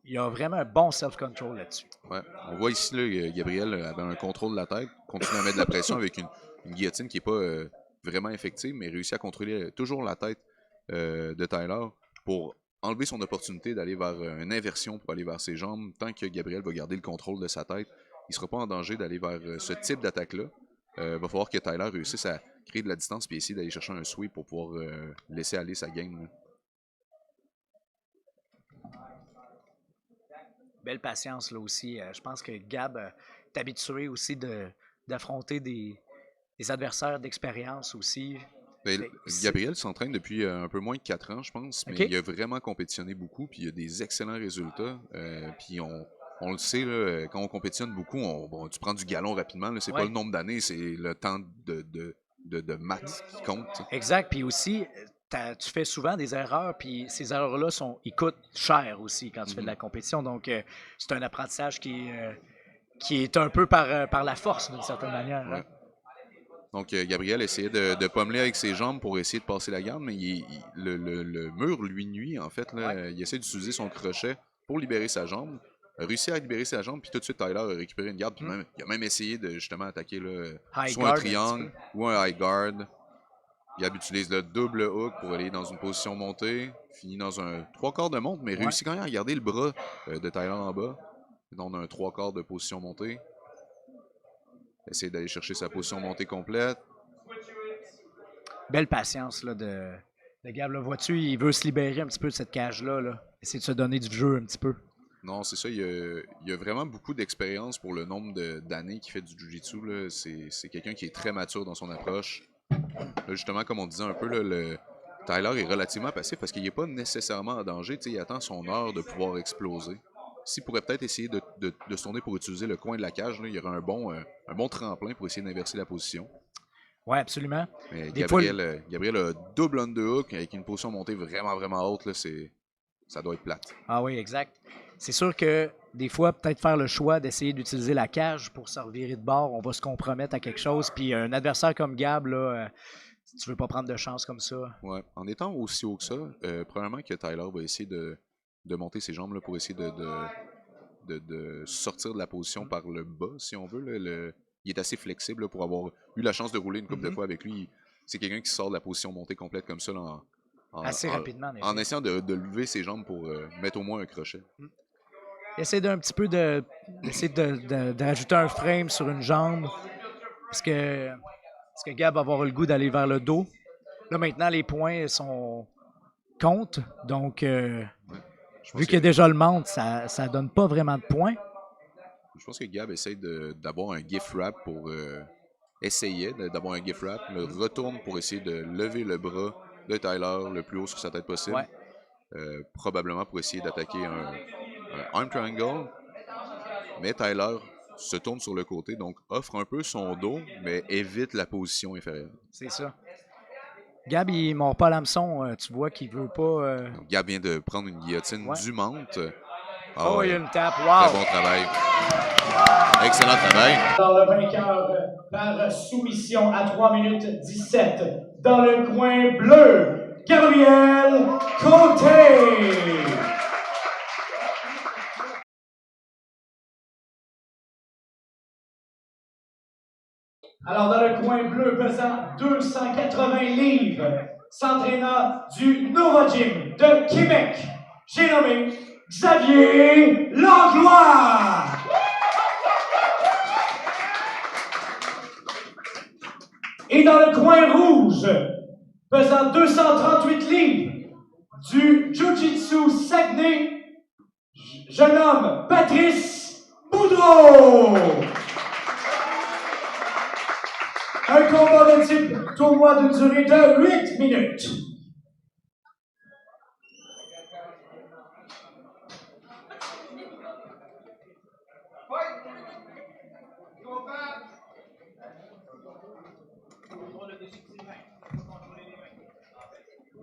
il a vraiment un bon self-control là-dessus. Ouais. On voit ici, là, Gabriel avait un contrôle de la tête, continue à mettre de la pression avec une guillotine qui n'est pas vraiment effective, mais réussit à contrôler toujours la tête de Tyler pour enlever son opportunité d'aller vers une inversion pour aller vers ses jambes. Tant que Gabriel va garder le contrôle de sa tête, il ne sera pas en danger d'aller vers ce type d'attaque-là. Il va falloir que Tyler réussisse à créer de la distance et essayer d'aller chercher un sweep pour pouvoir laisser aller sa game. Là. Belle patience là aussi. Je pense que Gab est habitué aussi d'affronter des adversaires d'expérience aussi. Ben, Gabriel s'entraîne depuis un peu moins de 4 ans, je pense, mais il a vraiment compétitionné beaucoup, puis il a des excellents résultats. Puis on le sait, là, quand on compétitionne beaucoup, tu prends du galon rapidement. C'est pas le nombre d'années, c'est le temps de maths qui compte. Exact. Puis aussi, tu fais souvent des erreurs, puis ces erreurs-là, ils coûtent cher aussi quand tu fais de la compétition. Donc, c'est un apprentissage qui est un peu par la force, d'une certaine manière. Ouais. Hein? Donc, Gabriel essayait de pommeler avec ses jambes pour essayer de passer la garde, mais le mur lui nuit, en fait. Là, il essaie d'utiliser son crochet pour libérer sa jambe. A réussi à libérer sa jambe, puis tout de suite, Tyler a récupéré une garde. Puis il a même essayé de justement attaquer là, soit un triangle ou un high guard. Gab utilise le double hook pour aller dans une position montée. Finit dans un 3/4 de monte, mais réussit quand même à garder le bras de Tyler en bas. Dans un 3/4 de position montée. Essayer d'aller chercher sa position montée complète. Belle patience là, de Gab. Là, vois-tu, il veut se libérer un petit peu de cette cage-là. Là. Essayer de se donner du jeu un petit peu. Non, c'est ça. Il a vraiment beaucoup d'expérience pour le nombre d'années qu'il fait du jiu-jitsu. C'est quelqu'un qui est très mature dans son approche. Là, justement, comme on disait un peu, là, Tyler est relativement passif parce qu'il n'est pas nécessairement en danger. Il attend son heure de pouvoir exploser. S'il pourrait peut-être essayer de se tourner pour utiliser le coin de la cage, là, il y aurait un bon tremplin pour essayer d'inverser la position. Oui, absolument. Mais Gabriel a double underhook avec une position montée vraiment, vraiment haute. Là, ça doit être plate. Ah oui, exact. C'est sûr que des fois, peut-être faire le choix d'essayer d'utiliser la cage pour se revirer de bord, on va se compromettre à quelque chose. Puis un adversaire comme Gab, là, tu veux pas prendre de chance comme ça. Ouais. En étant aussi haut que ça, probablement que Tyler va essayer de monter ses jambes là, pour essayer de sortir de la position par le bas, si on veut. Là, il est assez flexible là, pour avoir eu la chance de rouler une couple de fois avec lui. C'est quelqu'un qui sort de la position montée complète comme ça là, assez rapidement. En essayant de lever ses jambes pour mettre au moins un crochet. Essayer d'un petit peu d'essayer de rajouter un frame sur une jambe. Est-ce que Gab va avoir le goût d'aller vers le dos? Là, maintenant, les points comptent. Donc, vu qu'il y a déjà le mount, ça donne pas vraiment de points. Je pense que Gab essaie d'avoir un gift wrap pour essayer d'avoir un gift wrap. Le retourne pour essayer de lever le bras de Tyler le plus haut sur sa tête possible. Ouais. Probablement pour essayer d'attaquer un arm triangle. Mais Tyler se tourne sur le côté, donc offre un peu son dos, mais évite la position inférieure. C'est ça. Gab, il ne mord pas l'hameçon. Tu vois qu'il veut pas... Donc, Gab vient de prendre une guillotine du menthe. Oh, il y a une tape. Wow! Très bon travail. Excellent travail. Dans le vainqueur par soumission à 3 minutes 17. Dans le coin bleu, Gabriel Côté. Alors, dans le coin bleu, pesant 280 livres, s'entraînant du Nova Gym de Québec, j'ai nommé Xavier Langlois. Et dans le coin rouge, pesant 238 livres, du Jiu-Jitsu Saguenay, je nomme Patrice Boudreau. Un combat de type tournoi d'une durée de 8 minutes.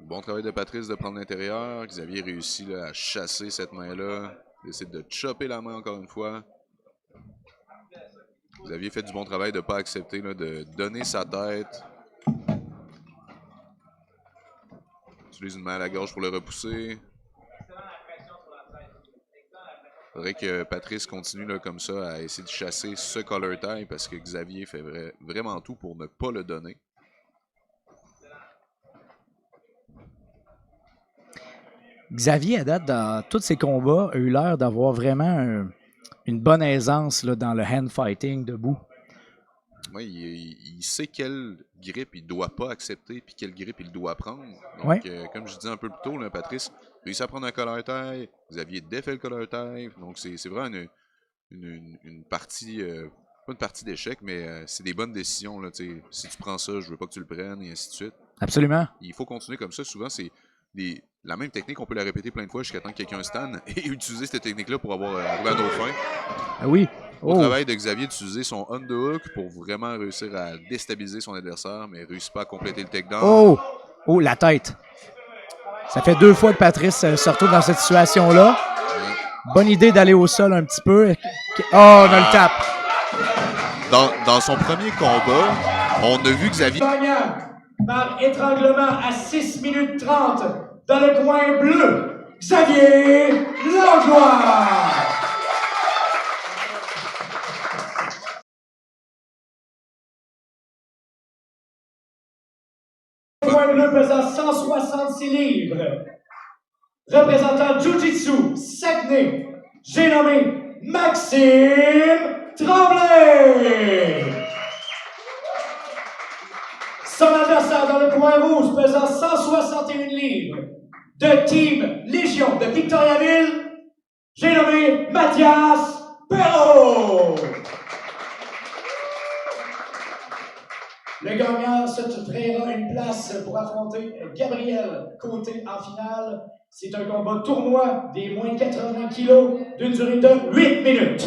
Bon travail de Patrice de prendre l'intérieur. Xavier réussit là, à chasser cette main-là. Il essaie de chopper la main encore une fois. Xavier fait du bon travail de ne pas accepter là, de donner sa tête utilise une main à la gorge pour le repousser. Faudrait que Patrice continue là, comme ça à essayer de chasser ce collar tie parce que Xavier fait vraiment tout pour ne pas le donner. Xavier, à date, dans tous ses combats, a eu l'air d'avoir vraiment une bonne aisance là, dans le hand fighting debout. Oui, il sait quelle grippe il ne doit pas accepter puis quelle grippe il doit prendre. Donc, Ouais. comme je disais un peu plus tôt, là, Patrice réussit à prendre un collar tie, Xavier défait le collar tie. Donc, c'est vraiment une partie, pas une partie d'échec, mais c'est des bonnes décisions. Là, si tu prends ça, je veux pas que tu le prennes, et ainsi de suite. Absolument. Il faut continuer comme ça. Souvent, c'est la même technique, on peut la répéter plein de fois jusqu'à temps que quelqu'un stanne et utiliser cette technique-là pour arriver à nos fins. Ah oui. Au travail de Xavier d'utiliser son underhook pour vraiment réussir à déstabiliser son adversaire, mais il ne réussit pas à compléter le takedown. Oh! Oh, la tête. Ça fait 2 fois que Patrice se retrouve dans cette situation-là. Bonne idée d'aller au sol un petit peu. Oh, on a le tape. Dans son premier combat, on a vu Xavier... Gagnant par étranglement à 6 minutes 30 dans le coin bleu, Xavier Langlois. Coin bleu pesant 166 livres. Représentant Jiu-Jitsu, Saguenay, j'ai nommé Maxime Tremblay. Son adversaire dans le coin rouge pesant 161 livres de Team Légion de Victoriaville, j'ai nommé Mathias Perrault. Le gagnant se frayera une place pour affronter Gabriel Côté en finale. C'est un combat tournoi des moins de 80 kilos d'une durée de 8 minutes.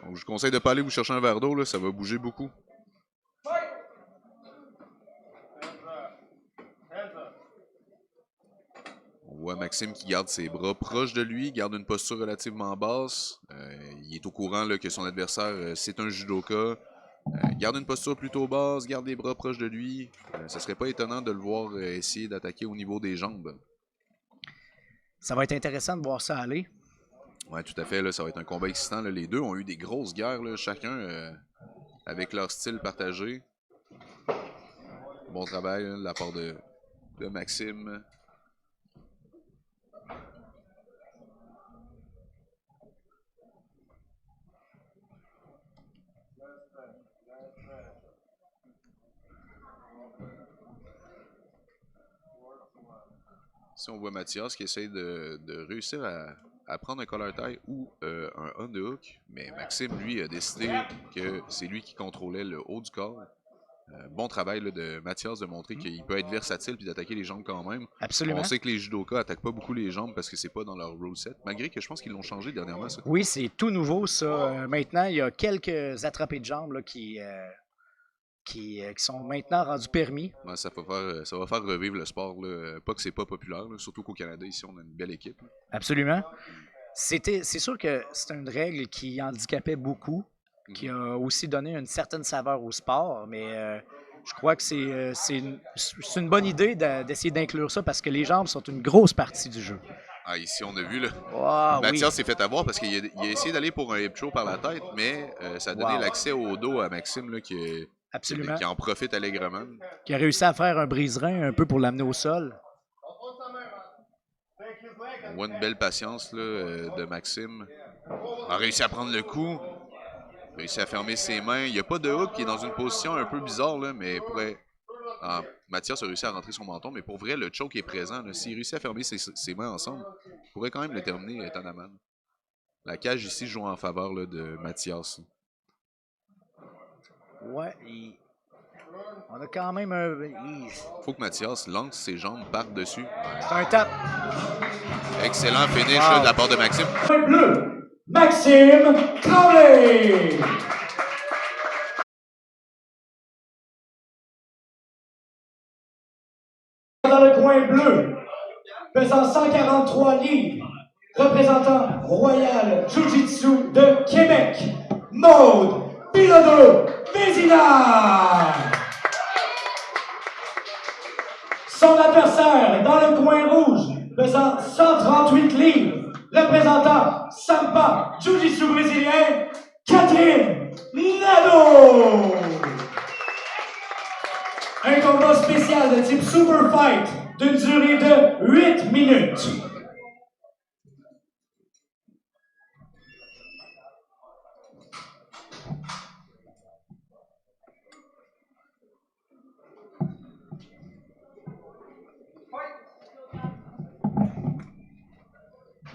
Donc, je vous conseille de ne pas aller vous chercher un verre d'eau, là, ça va bouger beaucoup. On voit Maxime qui garde ses bras proches de lui, garde une posture relativement basse. Il est au courant là, que son adversaire, c'est un judoka. Garde une posture plutôt basse, garde les bras proches de lui. Ça serait pas étonnant de le voir essayer d'attaquer au niveau des jambes. Ça va être intéressant de voir ça aller. Oui, tout à fait. Là, ça va être un combat excitant. Là. Les deux ont eu des grosses guerres, là, chacun avec leur style partagé. Bon travail là, de la part de Maxime. Ici, on voit Mathias qui essaye de réussir à prendre un collar tie ou un underhook, mais Maxime, lui, a décidé que c'est lui qui contrôlait le haut du corps. Bon travail là, de Mathias de montrer qu'il peut être versatile et d'attaquer les jambes quand même. Absolument. On sait que les judokas n'attaquent pas beaucoup les jambes parce que c'est pas dans leur rule set, malgré que je pense qu'ils l'ont changé dernièrement. Ça. Oui, c'est tout nouveau ça. Maintenant, il y a quelques attrapés de jambes là, qui sont maintenant rendus permis. Ouais, ça va faire revivre le sport. Là. Pas que c'est pas populaire, là, surtout qu'au Canada, ici, on a une belle équipe. Là. Absolument. C'est sûr que c'est une règle qui handicapait beaucoup, qui a aussi donné une certaine saveur au sport, mais je crois que c'est une bonne idée d'essayer d'inclure ça parce que les jambes sont une grosse partie du jeu. Ah, ici, on a vu, là. Wow, Mathias s'est fait avoir parce qu'il a essayé d'aller pour un hip throw par la tête, mais ça a donné l'accès au dos à Maxime, là, qui en profite allègrement. Qui a réussi à faire un brise-rein un peu pour l'amener au sol. On voit une belle patience là, de Maxime. Il a réussi à prendre le coup. Il a réussi à fermer ses mains. Il n'y a pas de hook qui est dans une position un peu bizarre, là, mais Mathias a réussi à rentrer son menton, mais pour vrai, le choke est présent. S'il réussit à fermer ses mains ensemble, il pourrait quand même le terminer étonnamment. La cage ici joue en faveur là, de Mathias. Ouais, on a quand même un... Faut que Mathias lance ses jambes par-dessus. C'est un tap. Excellent finish là, de la part de Maxime. Bleu, Maxime Tremblay. Dans le coin bleu, pesant 143 livres, représentant Royal Jiu-Jitsu de Québec, Maude Bilodeau Vézina. Son adversaire dans le coin rouge, pesant 138 livres, représentant Sampa, Jiu-Jitsu brésilien, Catherine Nadeau. Un combat spécial de type Super Fight d'une durée de 8 minutes.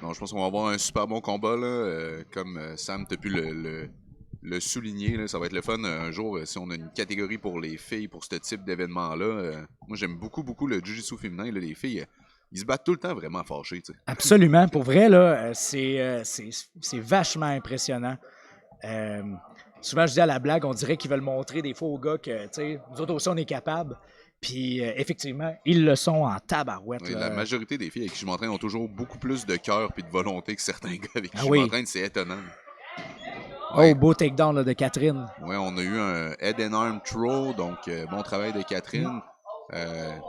Non, je pense qu'on va avoir un super bon combat, là. Comme Sam, t'as pu le souligner, là, ça va être le fun un jour si on a une catégorie pour les filles pour ce type d'événement-là. Moi, j'aime beaucoup le jiu-jitsu féminin. Là, les filles, ils se battent tout le temps vraiment fâchés. T'sais. Absolument. Pour vrai, là, c'est vachement impressionnant. Souvent, je dis à la blague, on dirait qu'ils veulent montrer des fois aux gars que nous autres aussi, on est capables. Puis, effectivement, ils le sont en tabarouette. Oui, la majorité des filles avec qui je m'entraîne ont toujours beaucoup plus de cœur et de volonté que certains gars avec qui je oui. m'entraîne. C'est étonnant. Ouais. Oh, beau takedown là, de Catherine. Oui, on a eu un head and arm throw, donc bon travail de Catherine.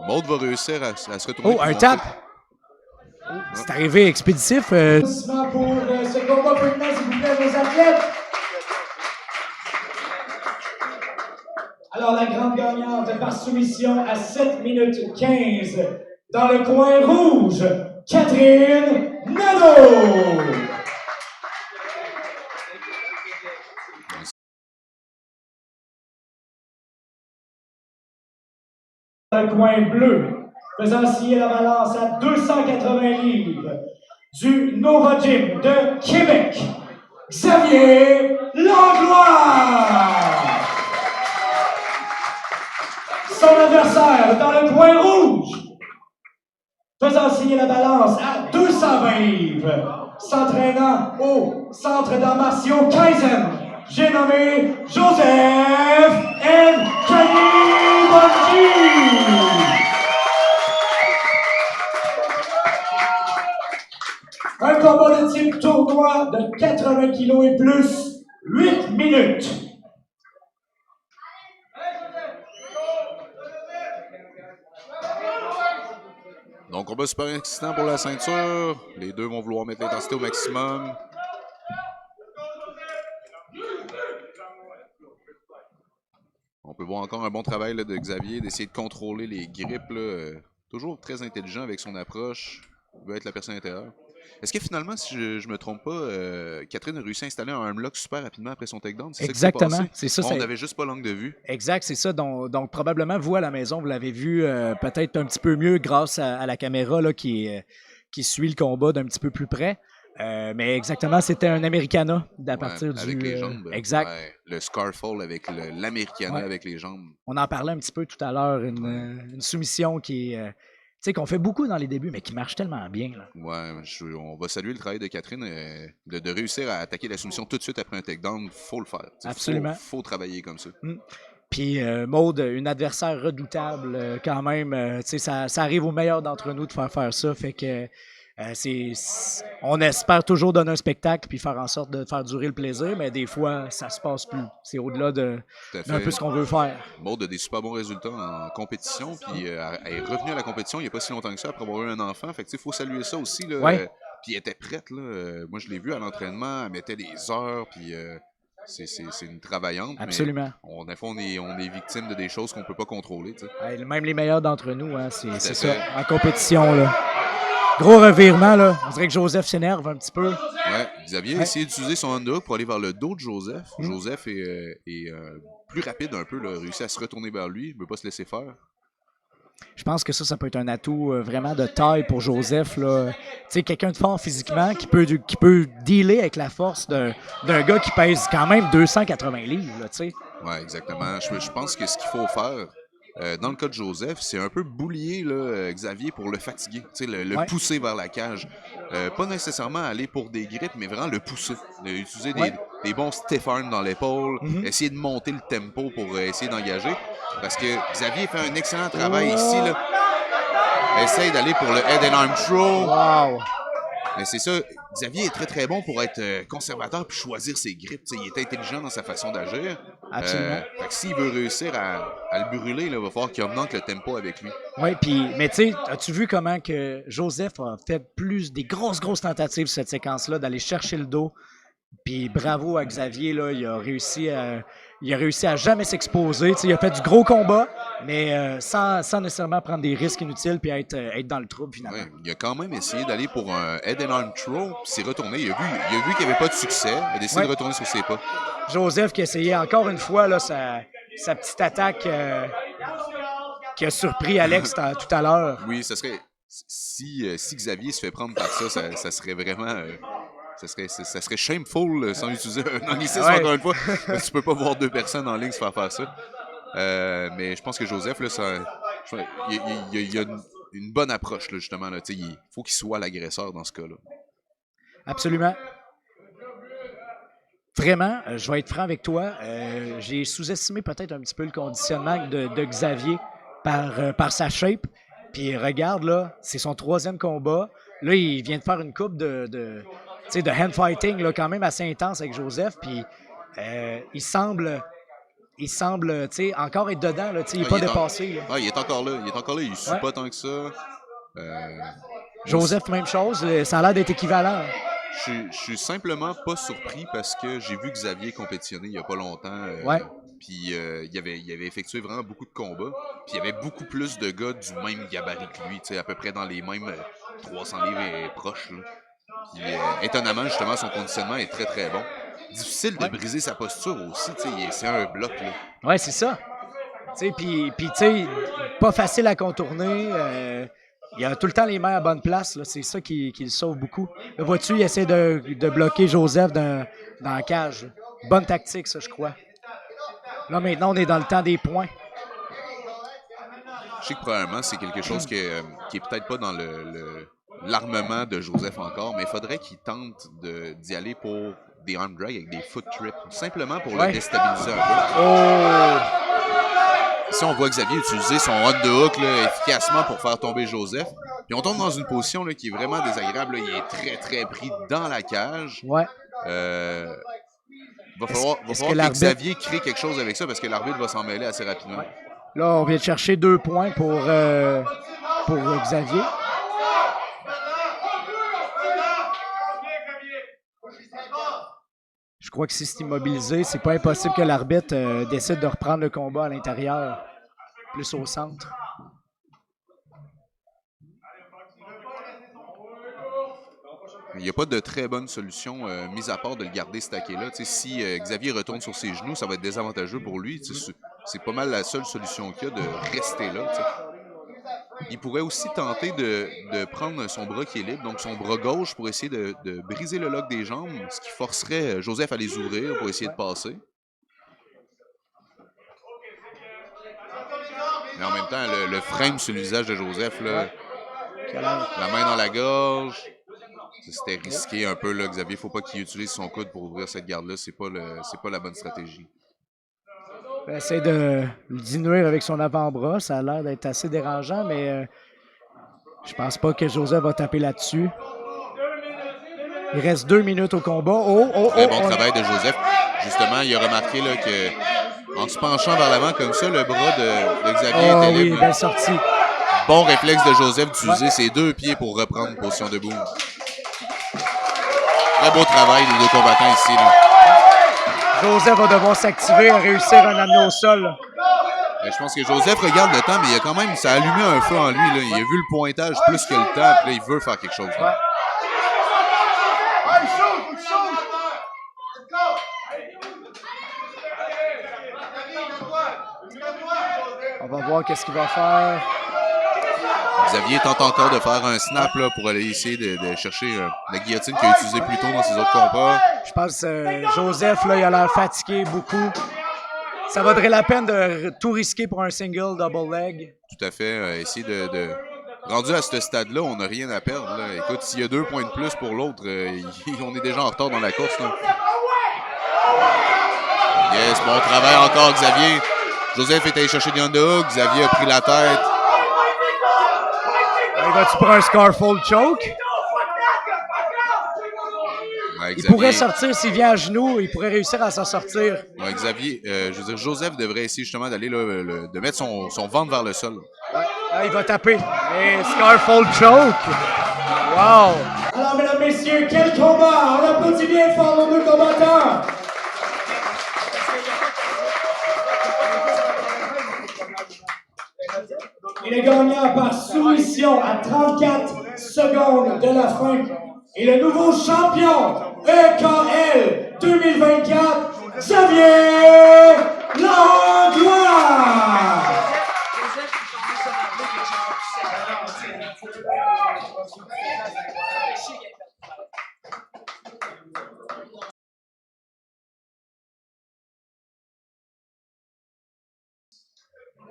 Maud va réussir à se retourner. Oh, un tap! Oh, c'est arrivé expéditif. Pour ce combat féminin, s'il vous plaît, nos athlètes. Alors, la grande gagnante par soumission à 7 minutes 15 dans le coin rouge, Catherine Nadeau. Dans le coin bleu, faisant scier la balance à 280 livres, du Nova Gym de Québec, Xavier Langlois. Son adversaire dans le coin rouge, faisant signer la balance à 220 livres, s'entraînant au centre d'arts martiaux Kaizen, j'ai nommé Joseph N. Un combat de type tournoi de 80 kg et plus, 8 minutes. Donc, combat super excitant pour la ceinture. Les deux vont vouloir mettre l'intensité au maximum. On peut voir encore un bon travail là, de Xavier, d'essayer de contrôler les grippes. Là, toujours très intelligent avec son approche. Il veut être la personne intérieure. Est-ce que finalement, si je me trompe pas, Catherine a réussi à installer un armlock super rapidement après son takedown? Exactement, c'est ça. On n'avait juste pas l'angle de vue. Exact, c'est ça. Donc probablement, vous, à la maison, vous l'avez vu peut-être un petit peu mieux grâce à la caméra là, qui suit le combat d'un petit peu plus près. Mais exactement, c'était un Americana à partir du... Avec les jambes. Exact. Ouais, le Scarfall avec l'Americana avec les jambes. On en parlait un petit peu tout à l'heure, une soumission qui est... tu sais, qu'on fait beaucoup dans les débuts, mais qui marche tellement bien. Là. Ouais, on va saluer le travail de Catherine. De réussir à attaquer la soumission tout de suite après un takedown, faut le faire. Absolument. Faut travailler comme ça. Puis Maud, une adversaire redoutable quand même. Tu sais, ça arrive aux meilleurs d'entre nous de faire ça. Fait que on espère toujours donner un spectacle puis faire en sorte de faire durer le plaisir, mais des fois, ça se passe plus. C'est au-delà d'un peu ce qu'on veut faire. Maud a des super bons résultats en compétition, puis elle est revenue à la compétition il n'y a pas si longtemps que ça après avoir eu un enfant. Fait que il faut saluer ça aussi. Là, ouais. Puis elle était prête. Là. Moi, je l'ai vue à l'entraînement, elle mettait des heures, puis c'est une travaillante. Absolument. Mais on est victime de des choses qu'on ne peut pas contrôler. Ouais, même les meilleurs d'entre nous, hein, c'est ça, en compétition. Là. Gros revirement, là. On dirait que Joseph s'énerve un petit peu. Ouais, Xavier a essayé d'utiliser son underhook pour aller vers le dos de Joseph. Joseph est plus rapide un peu, là, réussi à se retourner vers lui, il ne veut pas se laisser faire. Je pense que ça peut être un atout vraiment de taille pour Joseph. Tu sais, quelqu'un de fort physiquement qui peut dealer avec la force d'un gars qui pèse quand même 280 livres, tu sais. Ouais, exactement. Je pense que ce qu'il faut faire, dans le cas de Joseph, c'est un peu boulier là, Xavier pour le fatiguer, le pousser vers la cage. Pas nécessairement aller pour des grippes, mais vraiment le pousser. Utiliser des bons stiff arms dans l'épaule, essayer de monter le tempo pour essayer d'engager. Parce que Xavier fait un excellent travail ici. Là. Essaye d'aller pour le head and arm throw. Wow. Mais c'est ça, Xavier est très très bon pour être conservateur puis choisir ses grips. T'sais, il est intelligent dans sa façon d'agir. Absolument. Fait que s'il veut réussir à le brûler, il va falloir qu'il augmente le tempo avec lui. Oui, puis, mais tu sais, as-tu vu comment que Joseph a fait des grosses tentatives sur cette séquence-là, d'aller chercher le dos? Puis bravo à Xavier, là, il a réussi à jamais s'exposer. Tu sais, il a fait du gros combat, mais sans nécessairement prendre des risques inutiles puis être dans le trouble finalement. Ouais, il a quand même essayé d'aller pour un head and arm throw, puis s'est retourné. Il a vu qu'il n'y avait pas de succès. Il a décidé de retourner sur ses pas. Joseph qui a essayé encore une fois là, sa petite attaque qui a surpris Alex tout à l'heure. Oui, ça serait. Si Xavier se fait prendre par ça serait vraiment. Ça serait shameful sans utiliser un anglicisme encore une fois. Tu peux pas voir deux personnes en ligne se faire ça. Mais je pense que Joseph, là, il a une bonne approche, là, justement. Là, il faut qu'il soit l'agresseur dans ce cas-là. Absolument. Vraiment, je vais être franc avec toi. J'ai sous-estimé peut-être un petit peu le conditionnement de Xavier par sa shape. Puis regarde, là, c'est son 3e combat. Là, il vient de faire une coupe de hand fighting là, quand même assez intense avec Joseph. Puis il semble encore être dedans. Là, il n'est pas dépassé. Là. Il est encore là. Il ne suit pas tant que ça. Joseph, même chose. Ça a l'air d'être équivalent. Je suis simplement pas surpris parce que j'ai vu Xavier compétitionner il n'y a pas longtemps. Puis il avait effectué vraiment beaucoup de combats. Puis il y avait beaucoup plus de gars du même gabarit que lui, à peu près dans les mêmes 300 livres et proches. Là. Puis étonnamment, justement, son conditionnement est très très bon. Difficile de briser sa posture aussi, c'est un bloc. Oui, c'est ça. Puis pas facile à contourner. Il a tout le temps les mains à bonne place. Là. C'est ça qui le sauve beaucoup. Le vois-tu, il essaie de bloquer Joseph dans la cage. Bonne tactique, ça, je crois. Là, maintenant, on est dans le temps des points. Je sais que probablement, c'est quelque chose qui est peut-être pas dans l'armement de Joseph encore, mais il faudrait qu'il tente d'y aller pour des arm drags avec des foot trips, simplement pour le déstabiliser un peu. Oh! Ici, on voit Xavier utiliser son underhook là, efficacement pour faire tomber Joseph. Puis on tombe dans une position là, qui est vraiment désagréable. Là. Il est très, très pris dans la cage. Ouais. Va falloir que Xavier crée quelque chose avec ça parce que l'arbitre va s'en mêler assez rapidement. Ouais. Là, on vient de chercher 2 points pour Xavier. Je crois que si c'est immobilisé, c'est pas impossible que l'arbitre décide de reprendre le combat à l'intérieur, plus au centre. Il n'y a pas de très bonne solution, mis à part de le garder stacké là. Si Xavier retourne sur ses genoux, ça va être désavantageux pour lui. C'est pas mal la seule solution qu'il y a de rester là. T'sais. Il pourrait aussi tenter de prendre son bras qui est libre, donc son bras gauche, pour essayer de briser le lock des jambes, ce qui forcerait Joseph à les ouvrir pour essayer de passer. Mais en même temps, le frame sur le visage de Joseph, là, la main dans la gorge, c'était risqué un peu, là, Xavier. Faut pas qu'il utilise son coude pour ouvrir cette garde-là. C'est pas la bonne stratégie. Il essaie de le diminuer avec son avant-bras. Ça a l'air d'être assez dérangeant, mais je pense pas que Joseph va taper là-dessus. Il reste 2 minutes au combat. Très bon travail de Joseph. Justement, il a remarqué là, que en se penchant vers l'avant comme ça, le bras de Xavier était libre. Oui, belle sortie. Bon réflexe de Joseph d'utiliser ses 2 pieds pour reprendre une position debout. Très beau travail des 2 combattants ici. Là. Joseph va devoir s'activer et réussir un amener au sol. Je pense que Joseph regarde le temps, mais il a quand même, ça a allumé un feu en lui. Là. Il a vu le pointage plus que le temps, puis là, il veut faire quelque chose. Là. On va voir qu'est-ce qu'il va faire. Xavier tente encore de faire un snap là, pour aller essayer de chercher la guillotine qu'il a utilisée plus tôt dans ses autres combats. Je pense que Joseph, là, il a l'air fatigué beaucoup. Ça vaudrait la peine de tout risquer pour un single, double leg. Tout à fait. Essayer de... Rendu à ce stade-là, on n'a rien à perdre. Là. Écoute, s'il y a 2 points de plus pour l'autre, on est déjà en retard dans la course. Là. Yes, bon travail encore, Xavier. Joseph est allé chercher des underhooks. Xavier a pris la tête. Il va-tu prendre un Scarfold choke? Ouais, Il pourrait sortir s'il vient à genoux, il pourrait réussir à s'en sortir. Ouais, Xavier, je veux dire, Joseph devrait essayer justement d'aller là, de mettre son ventre vers le sol. Ah, il va taper. Et Scarfold choke. Wow! Alors, mesdames, messieurs, quel combat! On applaudit bien fort nos deux combattants! Il est gagnant par soumission à 34 secondes de la fin. Et le nouveau champion EKL 2024, Xavier Langlois!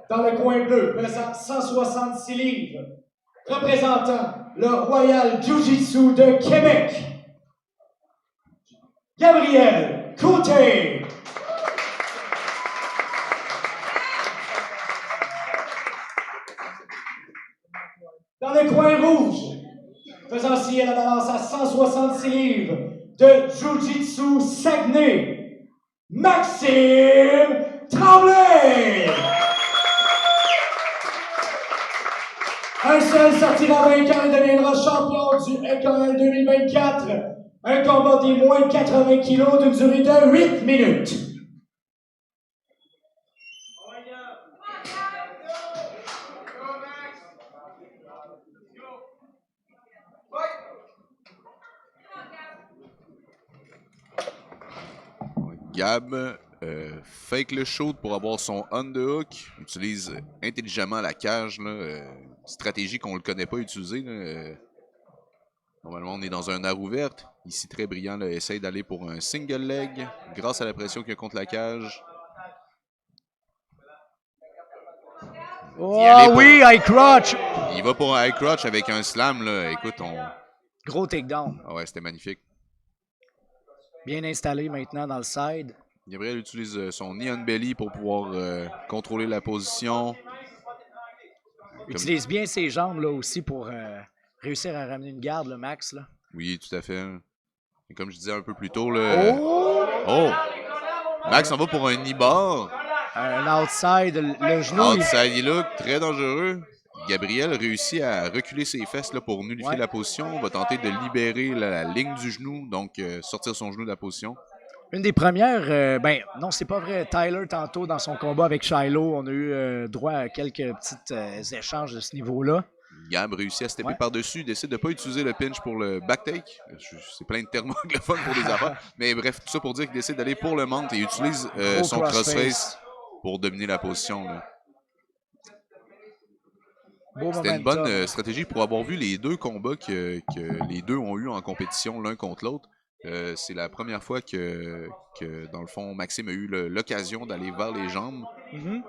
Dans le coin bleu, pesant 166 livres, représentant le Royal Jiu-Jitsu de Québec, Gabriel Côté. Dans le coin rouge, faisant scier la balance à 166 livres, de Jiu-Jitsu Saguenay, Maxime Tremblay. Un seul sortira vainqueur et deviendra champion du EKL 2024. Un combat des moins de 80 kilos d'une durée de 8 minutes. Gab fake le shoot pour avoir son underhook, utilise intelligemment la cage, là, stratégie qu'on ne le connaît pas utiliser. Normalement, on est dans un air ouverte. Ici, très brillant, là, essaye d'aller pour un single leg grâce à la pression qu'il y a contre la cage. Oh oui, high crotch! Il va pour un high crotch avec un slam. Là. Écoute, Gros takedown. Ah ouais, c'était magnifique. Bien installé maintenant dans le side. Gabriel utilise son knee on belly pour pouvoir contrôler la position. Utilise bien ses jambes là aussi pour réussir à ramener une garde, le Max. Là. Oui, tout à fait. Et comme je disais un peu plus tôt, là, Max en va pour un knee bar. Un outside, le genou. Outside look, très dangereux. Gabriel réussit à reculer ses fesses là, pour nullifier la position. Va tenter de libérer la ligne du genou, donc sortir son genou de la position. Une des premières, non, c'est pas vrai. Tyler, tantôt, dans son combat avec Shiloh, on a eu droit à quelques petits échanges de ce niveau-là. Gab réussit à stepper par-dessus, décide de ne pas utiliser le pinch pour le backtake. C'est plein de termes anglophones pour des affaires. Mais bref, tout ça pour dire qu'il décide d'aller pour le mount et utilise son crossface pour dominer la position. C'était une bonne stratégie pour avoir vu les deux combats que les deux ont eu en compétition l'un contre l'autre. C'est la première fois que, dans le fond, Maxime a eu l'occasion d'aller vers les jambes. Mm-hmm.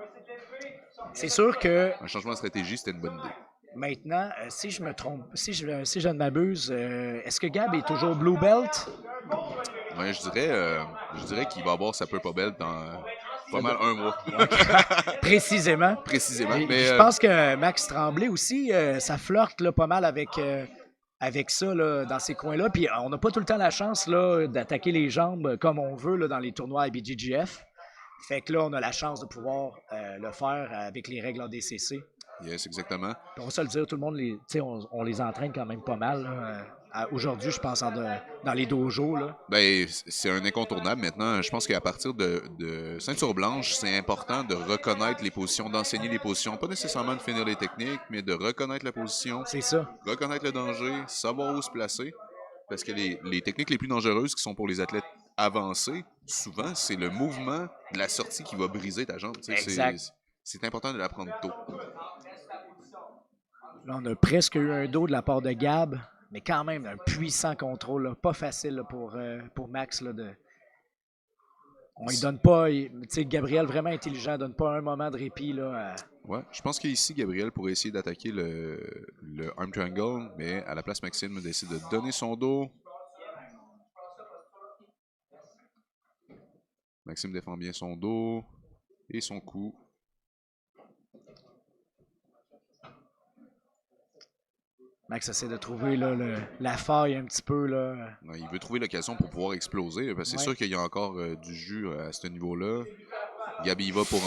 C'est sûr que... Un changement de stratégie, c'était une bonne idée. Maintenant, si je me trompe, si je ne m'abuse, est-ce que Gab est toujours Blue Belt? Oui, je dirais qu'il va avoir sa Purple Belt dans pas mal un mois. Précisément. Précisément. Mais je pense que Max Tremblay aussi, ça flirte là, pas mal avec ça là, dans ces coins-là. Puis on n'a pas tout le temps la chance là, d'attaquer les jambes comme on veut là, dans les tournois IBJJF. Fait que là, on a la chance de pouvoir le faire avec les règles ADCC. Yes, exactement. Puis on va se le dire, tout le monde, on les entraîne quand même pas mal. Aujourd'hui, je pense dans les dojos. Là. Ben, c'est un incontournable maintenant. Je pense qu'à partir de ceinture blanche, c'est important de reconnaître les positions, d'enseigner les positions. Pas nécessairement de finir les techniques, mais de reconnaître la position. C'est ça. Reconnaître le danger, savoir où se placer. Parce que les techniques les plus dangereuses qui sont pour les athlètes avancés, souvent, c'est le mouvement de la sortie qui va briser ta jambe. Exact. C'est important de l'apprendre tôt. Là, on a presque eu un dos de la part de Gab, mais quand même un puissant contrôle. Là. Pas facile là, pour Max. Là, on lui donne pas. Gabriel, vraiment intelligent, donne pas un moment de répit. Là, Ouais, je pense qu'ici, Gabriel pourrait essayer d'attaquer le arm triangle, mais à la place, Maxime décide de donner son dos. Maxime défend bien son dos et son cou. Max essaie de trouver là, la faille un petit peu. Là. Ouais, il veut trouver l'occasion pour pouvoir exploser. Parce que c'est sûr qu'il y a encore du jus à ce niveau-là. Gabi il va pour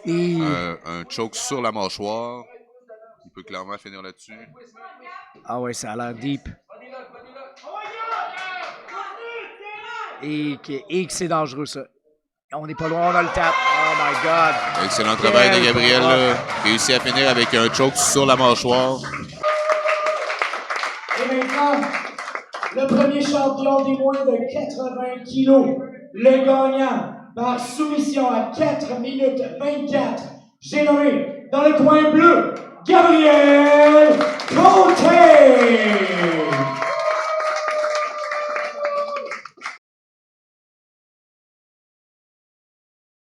un choke sur la mâchoire. Il peut clairement finir là-dessus. Ah ouais, ça a l'air deep. Et que c'est dangereux, ça. On n'est pas loin, on a le tap. Oh my God. Excellent travail de Gabriel. Réussi à finir avec un choke sur la mâchoire. Et maintenant, le premier champion des moins de 80 kilos, le gagnant par soumission à 4 minutes 24. J'ai nommé dans le coin bleu, Gabriel